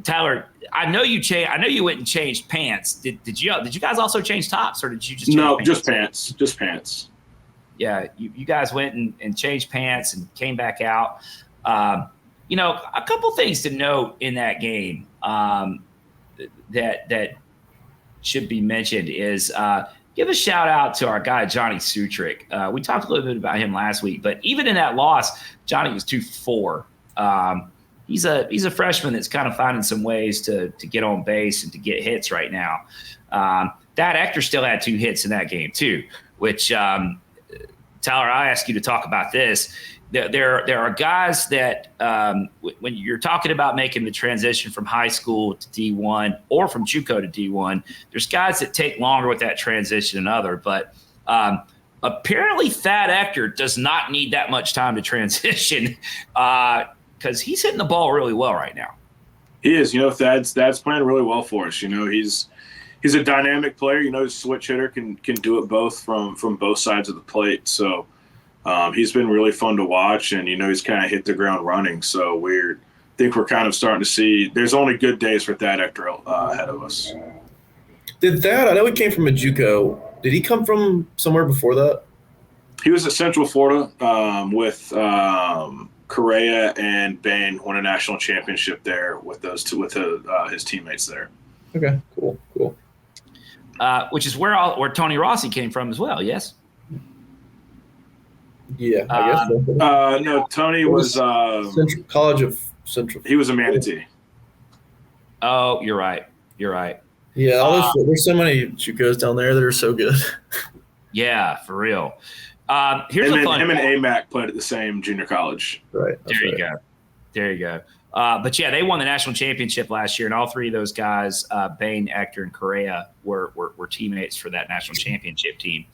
Tyler, I know you went and changed pants. Did you guys also change tops, or did you just change pants? Just pants. Yeah, you guys went and changed pants and came back out. A couple things to note in that game that should be mentioned is give a shout out to our guy Johnny Sutrick. We talked a little bit about him last week, but even in that loss, Johnny was 2-4. He's a freshman that's kind of finding some ways to get on base and to get hits right now. Dad Ector still had 2 hits in that game too, which Tyler, I ask you to talk about this. There are guys that when you're talking about making the transition from high school to D1 or from JUCO to D1, there's guys that take longer with that transition than others. But apparently Thad Ector does not need that much time to transition because he's hitting the ball really well right now. He is. Thad's playing really well for us. He's he's a dynamic player. You know, his switch hitter can do it both from both sides of the plate. So he's been really fun to watch, and you know, he's kind of hit the ground running. So I think we're kind of starting to see there's only good days for Thad Ector ahead of us. I know he came from a JUCO. Did he come from somewhere before that? He was at Central Florida with Correa and Bain, won a national championship there with those two, with his teammates there. Okay, cool. Which is where Tony Rossi came from as well. Yes. Yeah, I guess so. No, Tony was College of Central. He was a Manatee. Oh, you're right. Yeah, there's so many JUCOs down there that are so good. Yeah, for real. Him and AMAC played at the same junior college. Right. There you go. But yeah, they won the national championship last year, and all three of those guys, Bain, Ector, and Correa, were teammates for that national championship team.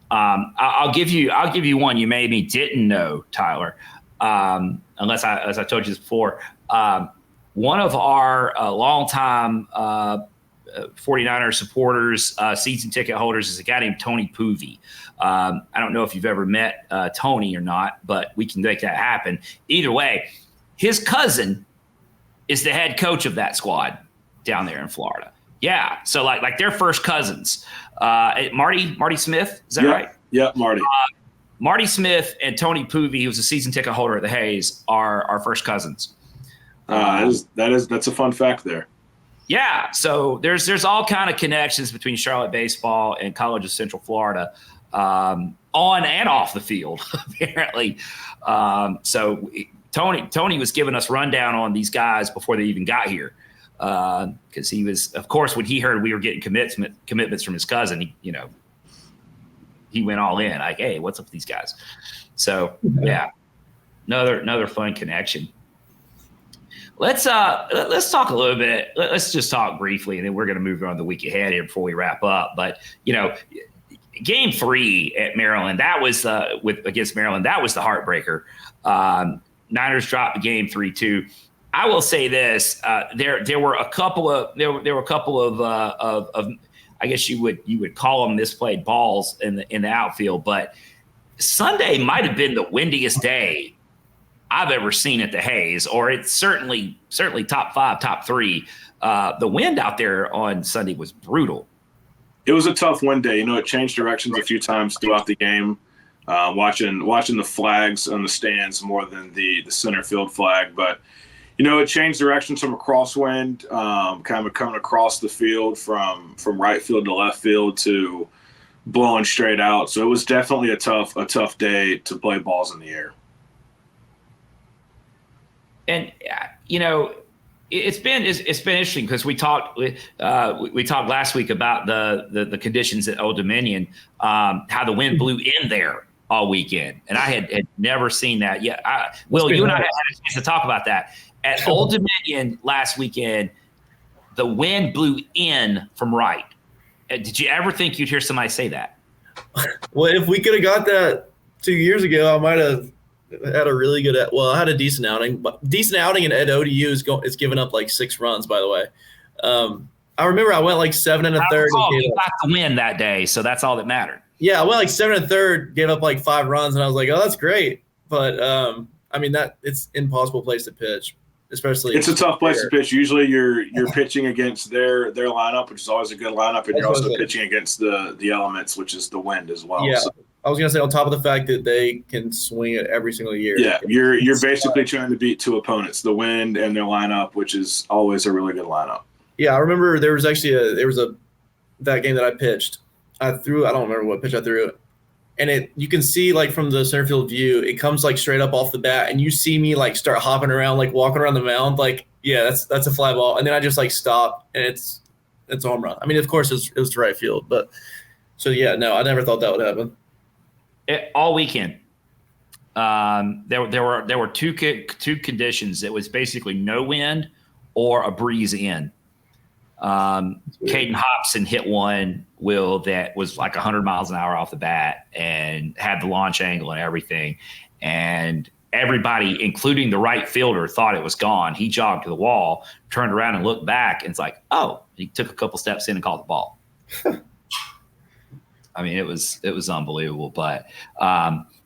I'll give you one you maybe didn't know, Tyler, unless as I told you this before. One of our longtime 49er supporters, season ticket holders, is a guy named Tony Poovey. I don't know if you've ever met Tony or not, but we can make that happen. Either way, his cousin is the head coach of that squad down there in Florida. Yeah, so like they're first cousins. Marty Smith, is that right? Yeah, Marty. Marty Smith and Tony Poovey, who's a season ticket holder at the Hayes, are first cousins. That's a fun fact there. Yeah, so there's all kind of connections between Charlotte baseball and College of Central Florida, on and off the field, apparently. So Tony was giving us rundown on these guys before they even got here, because he was, of course, when he heard we were getting commitments from his cousin, he went all in, like, hey, what's up with these guys? So yeah, another fun connection. Let's talk a little bit. Let's just talk briefly, and then we're going to move on to the week ahead here before we wrap up. But Game 3 at Maryland, that was against Maryland, that was the heartbreaker. Niners dropped the game 3-2. I will say this: there were a couple of I guess you would call them misplayed balls in the outfield, but Sunday might have been the windiest day I've ever seen at the Hayes, or it's certainly top 5, top 3. The wind out there on Sunday was brutal. It was a tough wind day. It changed directions a few times throughout the game. Watching the flags on the stands more than the center field flag, but it changed directions from a crosswind, kind of coming across the field from right field to left field to blowing straight out. So it was definitely a tough day to play balls in the air. And it's been interesting because we talked last week about the conditions at Old Dominion, how the wind blew in there all weekend, and I had never seen that yet. Will, you and I had a chance to talk about that at Old Dominion last weekend. The wind blew in from right. Did you ever think you'd hear somebody say that? Well, if we could have got that 2 years ago, I might have had a really good. Well, I had a decent outing, but decent outing, and at ODU is giving up like 6 runs. By the way, I remember I went like 7 1/3. You got the win that day, so that's all that mattered. Yeah, I went like 7 1/3, gave up like 5 runs, and I was like, oh, that's great. But I mean, it's an impossible place to pitch, especially. It's a tough place to pitch. Usually, you're pitching against their lineup, which is always a good lineup, and you're also pitching against the elements, which is the wind as well. Yeah. So. I was gonna say, on top of the fact that they can swing it every single year. Yeah, you're basically trying to beat 2 opponents, the wind and their lineup, which is always a really good lineup. Yeah, I remember there was that game that I pitched. I don't remember what pitch I threw, and you can see like from the center field view, it comes like straight up off the bat, and you see me like start hopping around, like walking around the mound, like that's a fly ball, and then I just like stop, and it's a home run. I mean, of course it was to right field, but so yeah, no, I never thought that would happen. All weekend, there were two conditions. It was basically no wind or a breeze in. Caden Hobson hit one, Will, that was like 100 miles an hour off the bat and had the launch angle and everything. And everybody, including the right fielder, thought it was gone. He jogged to the wall, turned around and looked back, and it's like, oh, he took a couple steps in and caught the ball. I mean, it was unbelievable. But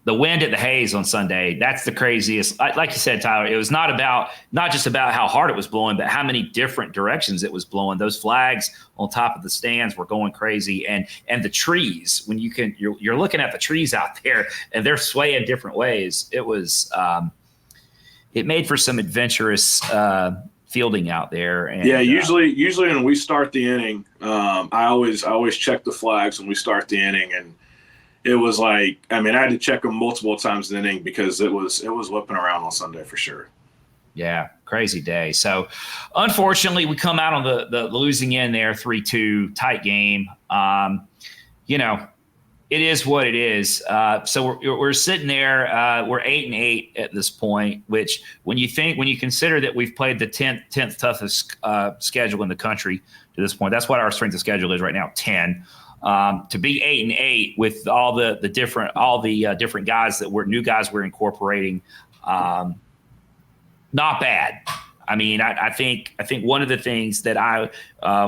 the wind at the Hayes on Sunday, that's the craziest. Like you said, Tyler, it was not just about how hard it was blowing, but how many different directions it was blowing. Those flags on top of the stands were going crazy, and the trees. When you're looking at the trees out there, and they're swaying different ways. It was it made for some adventurous fielding out there. And, yeah, usually when we start the inning, I always check the flags when we start the inning, and it was like, I mean, I had to check them multiple times in the inning because it was whipping around on Sunday for sure. Yeah, crazy day. So, unfortunately, we come out on the losing end there, 3-2, tight game. It is what it is. So we're sitting there. We're 8-8 at this point. Which, when you consider that we've played the 10th toughest schedule in the country to this point, that's what our strength of schedule is right now, 10. To be 8-8 with all the different guys new guys we're incorporating, not bad. I mean, I think one of the things that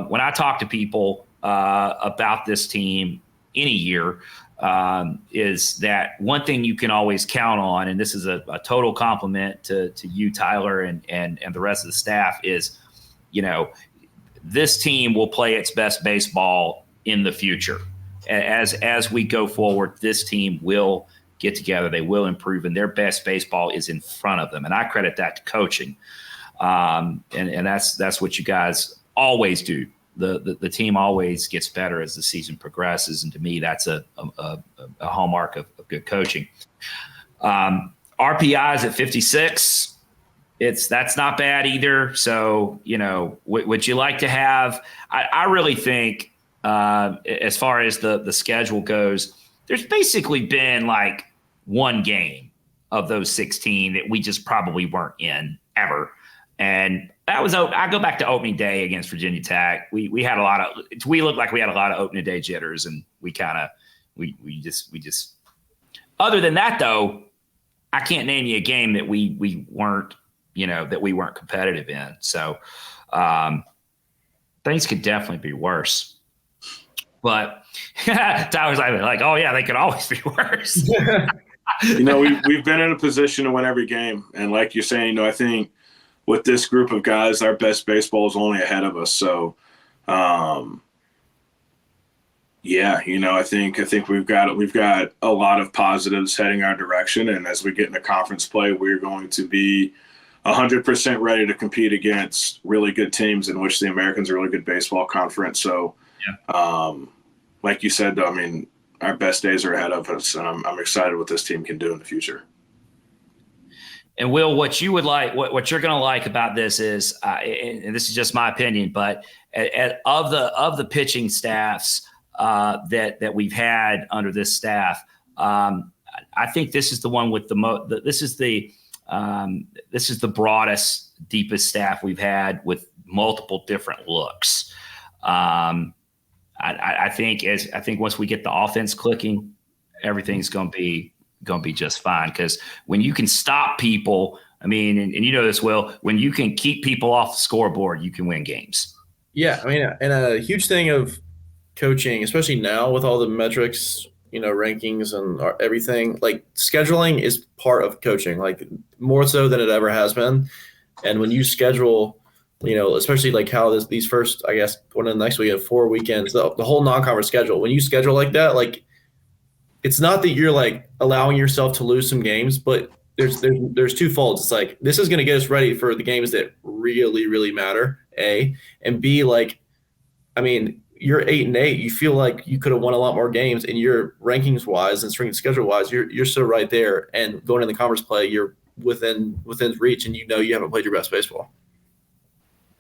when I talk to people about this team any year, is that one thing you can always count on, and this is a total compliment to you, Tyler, and the rest of the staff, is, this team will play its best baseball in the future. As we go forward, this team will get together. They will improve, and their best baseball is in front of them. And I credit that to coaching. And that's what you guys always do. The team always gets better as the season progresses, and to me, that's a hallmark of good coaching. RPIs at 56. That's not bad either. So, would you like to have? I really think, as far as the schedule goes, there's basically been like one game of those 16 that we just probably weren't in ever. And that was, I go back to opening day against Virginia Tech. We looked like we had a lot of opening day jitters, and we just, other than that though, I can't name you a game that we weren't, that we weren't competitive in. So things could definitely be worse. But Tyler's like, oh yeah, they could always be worse. We've been in a position to win every game, and like you're saying, I think with this group of guys, our best baseball is only ahead of us. So, I think we've got a lot of positives heading our direction, and as we get into conference play, we're going to be 100% ready to compete against really good teams, in which the American's a really good baseball conference. So, yeah. Like you said, though, I mean, our best days are ahead of us, and I'm excited what this team can do in the future. And Will, what you would like, what you're going to like about this is, and this is just my opinion, but of the pitching staffs that we've had under this staff, I think this is the one with this is the broadest, deepest staff we've had with multiple different looks. I think once we get the offense clicking, everything's going to be just fine. Because when you can stop people, I mean, and you know this, Will, when you can keep people off the scoreboard, you can win games. Yeah, I mean, and a huge thing of coaching, especially now with all the metrics, rankings and everything, like scheduling is part of coaching, like more so than it ever has been. And when you schedule, especially like how these first, I guess, one of the next week have 4 weekends, the whole non-conference schedule, when you schedule like that, like it's not that you're like allowing yourself to lose some games, but there's two folds. It's like, this is going to get us ready for the games that really, really matter, A, and B, like, I mean, you're 8-8. You feel like you could have won a lot more games, and your rankings wise and strength schedule wise, you're so right there. And going in the conference play, you're within reach, and you haven't played your best baseball.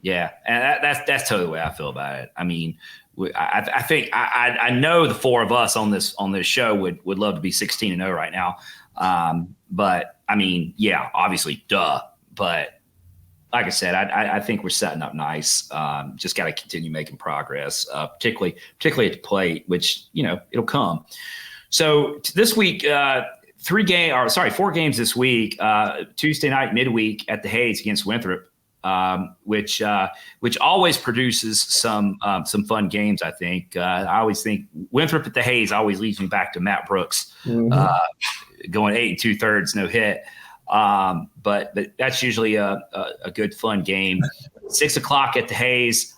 Yeah, and that's totally the way I feel about it. I mean, I think I know the four of us on this show would love to be 16-0 right now. But I mean, yeah, obviously, duh. But like I said, I think we're setting up nice. Just got to continue making progress, particularly at the plate, which it'll come. So this week, 4 games this week. Tuesday night midweek at the Hayes against Winthrop, which always produces some fun games. I think I always think Winthrop at the Hayes always leads me back to Matt Brooks, going 8 2/3 no hit. But that's usually a good fun game. 6 o'clock at the Hayes.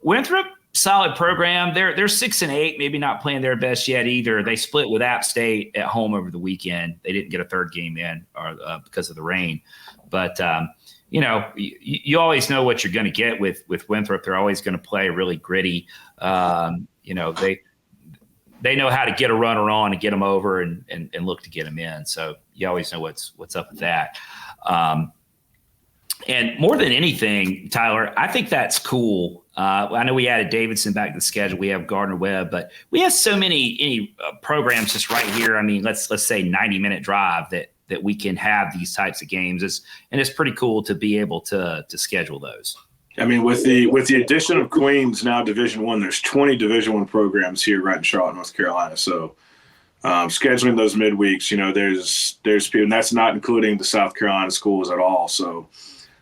Winthrop, solid program. They're 6-8, maybe not playing their best yet either. They split with App State at home over the weekend. They didn't get a third game in because of the rain. But you always know what you're going to get with Winthrop. They're always going to play really gritty. They know how to get a runner on and get them over and look to get them in. So you always know what's up with that. And more than anything, Tyler, I think that's cool. I know we added Davidson back to the schedule. We have Gardner Webb, but we have so many programs just right here. I mean, let's say 90-minute drive that we can have these types of games. It's pretty cool to be able to schedule those. I mean, with the addition of Queens now Division I, there's 20 Division I programs here right in Charlotte, North Carolina. So scheduling those midweeks, there's people, and that's not including the South Carolina schools at all. So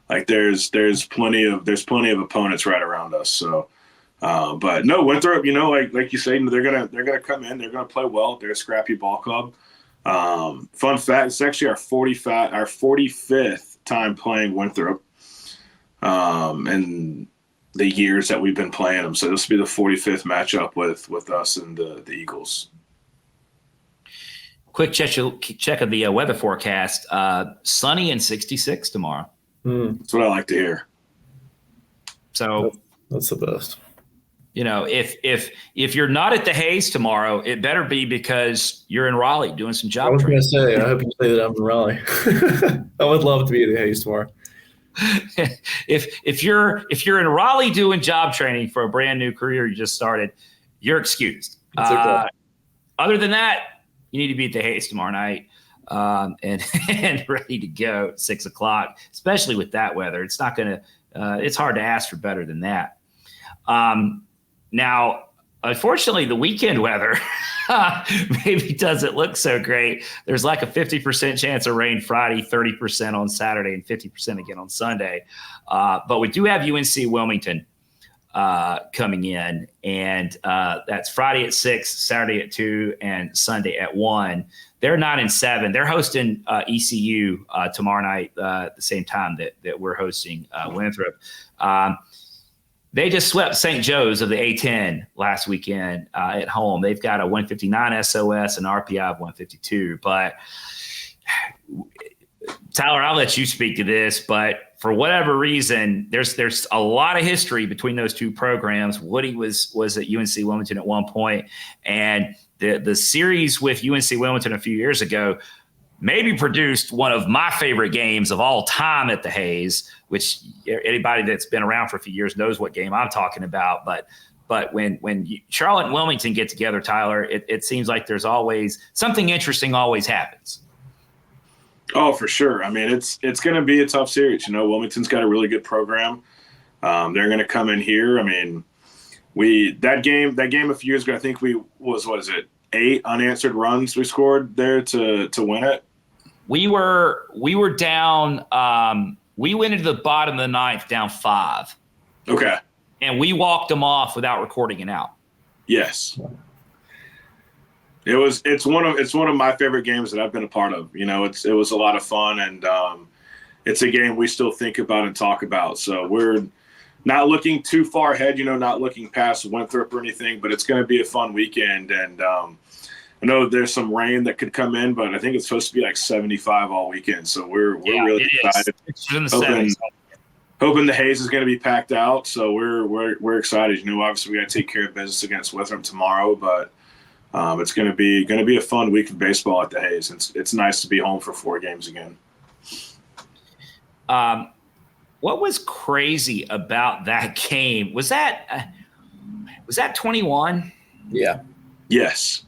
like there's plenty of opponents right around us. So but no, Winthrop, like you say, they're gonna come in, they're gonna play well. They're a scrappy ball club. Fun fact, it's actually our 45th time playing Winthrop. And the years that we've been playing them. So this will be the 45th matchup with us and the Eagles. Quick check of the weather forecast. Sunny and 66 tomorrow. That's what I like to hear. So that's the best. If you're not at the Hayes tomorrow, it better be because you're in Raleigh doing some job training. I was going to say, I hope you say that I'm in Raleigh. I would love to be at the Hayes tomorrow. If you're in Raleigh doing job training for a brand new career you just started, you're excused. Okay. Other than that, you need to be at the Hayes tomorrow night and ready to go at 6 o'clock, especially with that weather. It's not going to. It's hard to ask for better than that. Now, unfortunately, the weekend weather maybe doesn't look so great. There's like a 50% chance of rain Friday, 30% on Saturday, and 50% again on Sunday. But we do have UNC Wilmington coming in, and that's Friday at 6, Saturday at 2, and Sunday at 1. They're 9-7. They're hosting ECU tomorrow night at the same time that we're hosting Winthrop. They just swept St. Joe's of the A-10 last weekend at home. They've got a 159 SOS and RPI of 152. But Tyler, I'll let you speak to this. But for whatever reason, there's a lot of history between those two programs. Woody was at UNC Wilmington at one point, and the series with UNC Wilmington a few years ago maybe produced one of my favorite games of all time at the Hayes, which anybody that's been around for a few years knows what game I'm talking about. But when Charlotte and Wilmington get together, Tyler, it seems like there's always something interesting always happens. Oh, for sure. I mean, it's going to be a tough series. Wilmington's got a really good program. They're going to come in here. I mean, that game a few years ago, I think we was 8 unanswered runs we scored there to win it. We were down. We went into the bottom of the ninth down 5. Okay. And we walked them off without recording an out. Yes. It's one of my favorite games that I've been a part of. It was a lot of fun, and it's a game we still think about and talk about. So we're not looking too far ahead, not looking past Winthrop or anything, but it's going to be a fun weekend. And I know there's some rain that could come in, but I think it's supposed to be like 75 all weekend. So we're really excited. It's in the 70s. Hoping the Hayes is going to be packed out. So we're excited. Obviously we got to take care of business against Winthrop tomorrow, but it's going to be a fun week of baseball at the Hayes. It's nice to be home for 4 games again. What was crazy about that game? Was that 21? Yeah. Yes.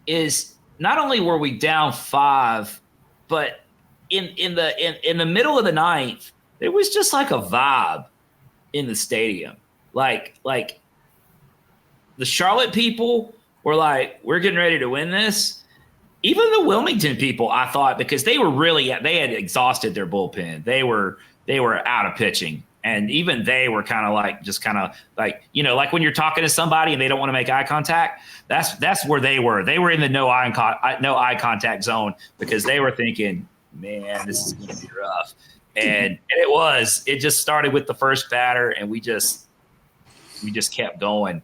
Is not only were we down 5, but in the middle of the ninth, there was just like a vibe in the stadium. Like the Charlotte people were like, we're getting ready to win this. even the Wilmington people, I thought, because they had exhausted their bullpen. They were out of pitching. And even they were kind of like, you know, like when you're talking to somebody and they don't want to make eye contact, that's where they were. They were in the no eye contact zone because they were thinking, man, this is going to be rough. And it just started with the first batter, and we just kept going.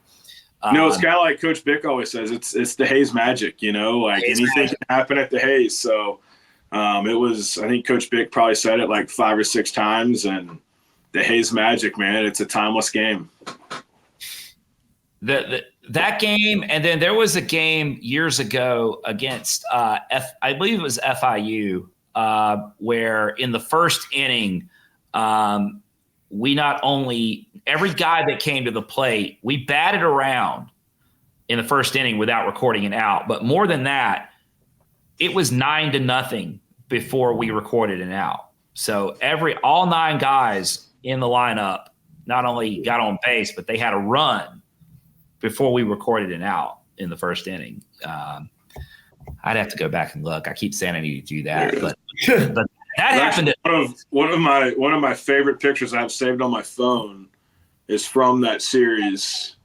No, it's kind of like Coach Bick always says, it's the Hayes magic, you know, like anything can happen at the Hayes. So it was, I think Coach Bick probably said it like 5 or 6 times, and the Hayes magic, man, it's a timeless game. That game, and then there was a game years ago against I believe it was FIU, where in the first inning, we not only every guy that came to the plate, we batted around in the first inning without recording an out. But more than that, it was 9-0 before we recorded an out. So all 9 guys in the lineup not only got on base, but they had a run before we recorded an out in the first inning. I'd have to go back and look. I keep saying I need to do that, but that happened. One of my favorite pictures I have saved on my phone is from that series.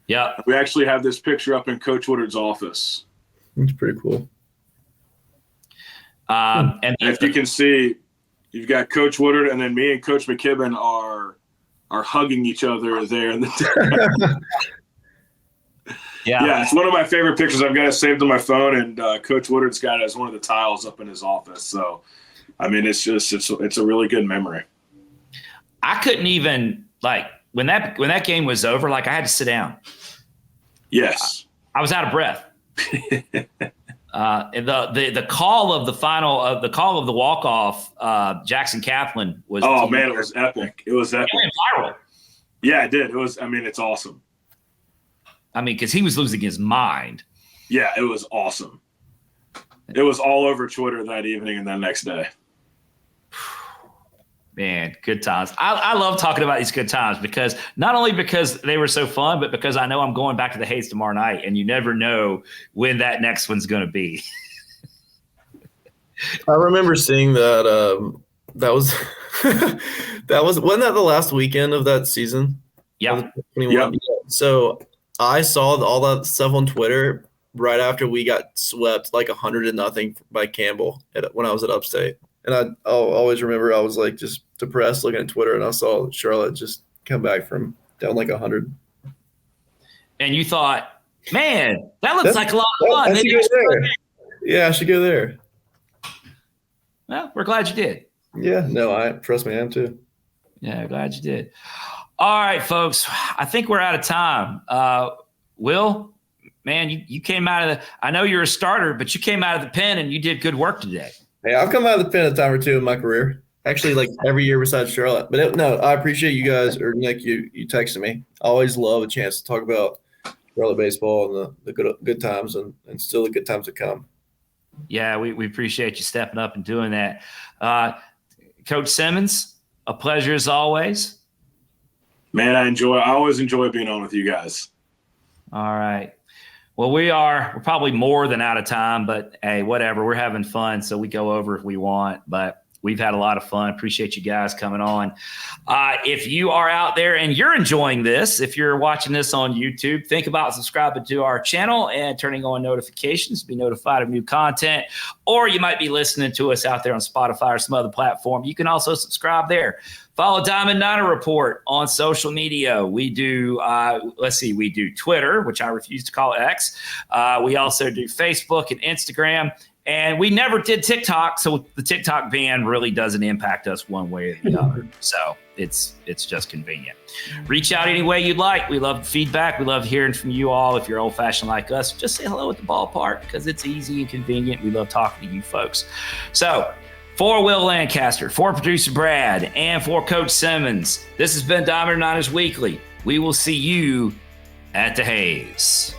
Yeah, we actually have this picture up in Coach Woodard's office. It's pretty cool. And if you can see, you've got Coach Woodard, and then me and Coach McKibben are hugging each other there in the. Yeah, it's one of my favorite pictures. I've got it saved on my phone, and Coach Woodard's got it as one of the tiles up in his office. So, I mean, it's a really good memory. I couldn't even when that game was over, I had to sit down. Yes, I was out of breath. And the call of the walk-off, Jackson Kaplan was. Oh man, it was epic! It was epic. It went viral. Yeah, it did. It was. I mean, it's awesome. I mean, because he was losing his mind. Yeah, it was awesome. It was all over Twitter that evening and that next day. Man, good times. I love talking about these good times because not only because they were so fun, but because I know I'm going back to the Hayes tomorrow night, and you never know when that next one's going to be. I remember seeing that. That was wasn't that the last weekend of that season? Yeah. Yep. So I saw all that stuff on Twitter right after we got swept 100-0 by Campbell when I was at Upstate. And I'll always remember I was just depressed looking at Twitter, and I saw Charlotte just come back from down 100. And you thought, man, that looks like a lot of fun. Yeah, I should go there. Well, we're glad you did. Yeah, no, trust me, I am too. Yeah, glad you did. All right, folks, I think we're out of time. Will, man, you came out of I know you're a starter, but you came out of the pen and you did good work today. Hey, I've come out of the pen a time or two in my career. Actually, every year besides Charlotte. But no, I appreciate you guys, or Nick, you texted me. I always love a chance to talk about Charlotte baseball and the good times and still the good times to come. Yeah, we appreciate you stepping up and doing that. Coach Simmons, a pleasure as always. Man, I always enjoy being on with you guys. All right. Well, we're probably more than out of time, but hey, whatever. We're having fun, so we go over if we want, but we've had a lot of fun. Appreciate you guys coming on. If you are out there and you're enjoying this, if you're watching this on YouTube, think about subscribing to our channel and turning on notifications to be notified of new content. Or you might be listening to us out there on Spotify or some other platform. You can also subscribe there. Follow Diamond Niner Report on social media. We do, we do Twitter, which I refuse to call X. We also do Facebook and Instagram. And we never did TikTok, so the TikTok ban really doesn't impact us one way or the other. So it's just convenient. Reach out any way you'd like. We love feedback. We love hearing from you all. If you're old-fashioned like us, just say hello at the ballpark because it's easy and convenient. We love talking to you folks. So for Will Lancaster, for producer Brad, and for Coach Simmons, this has been Diamond Niners Weekly. We will see you at the Hayes.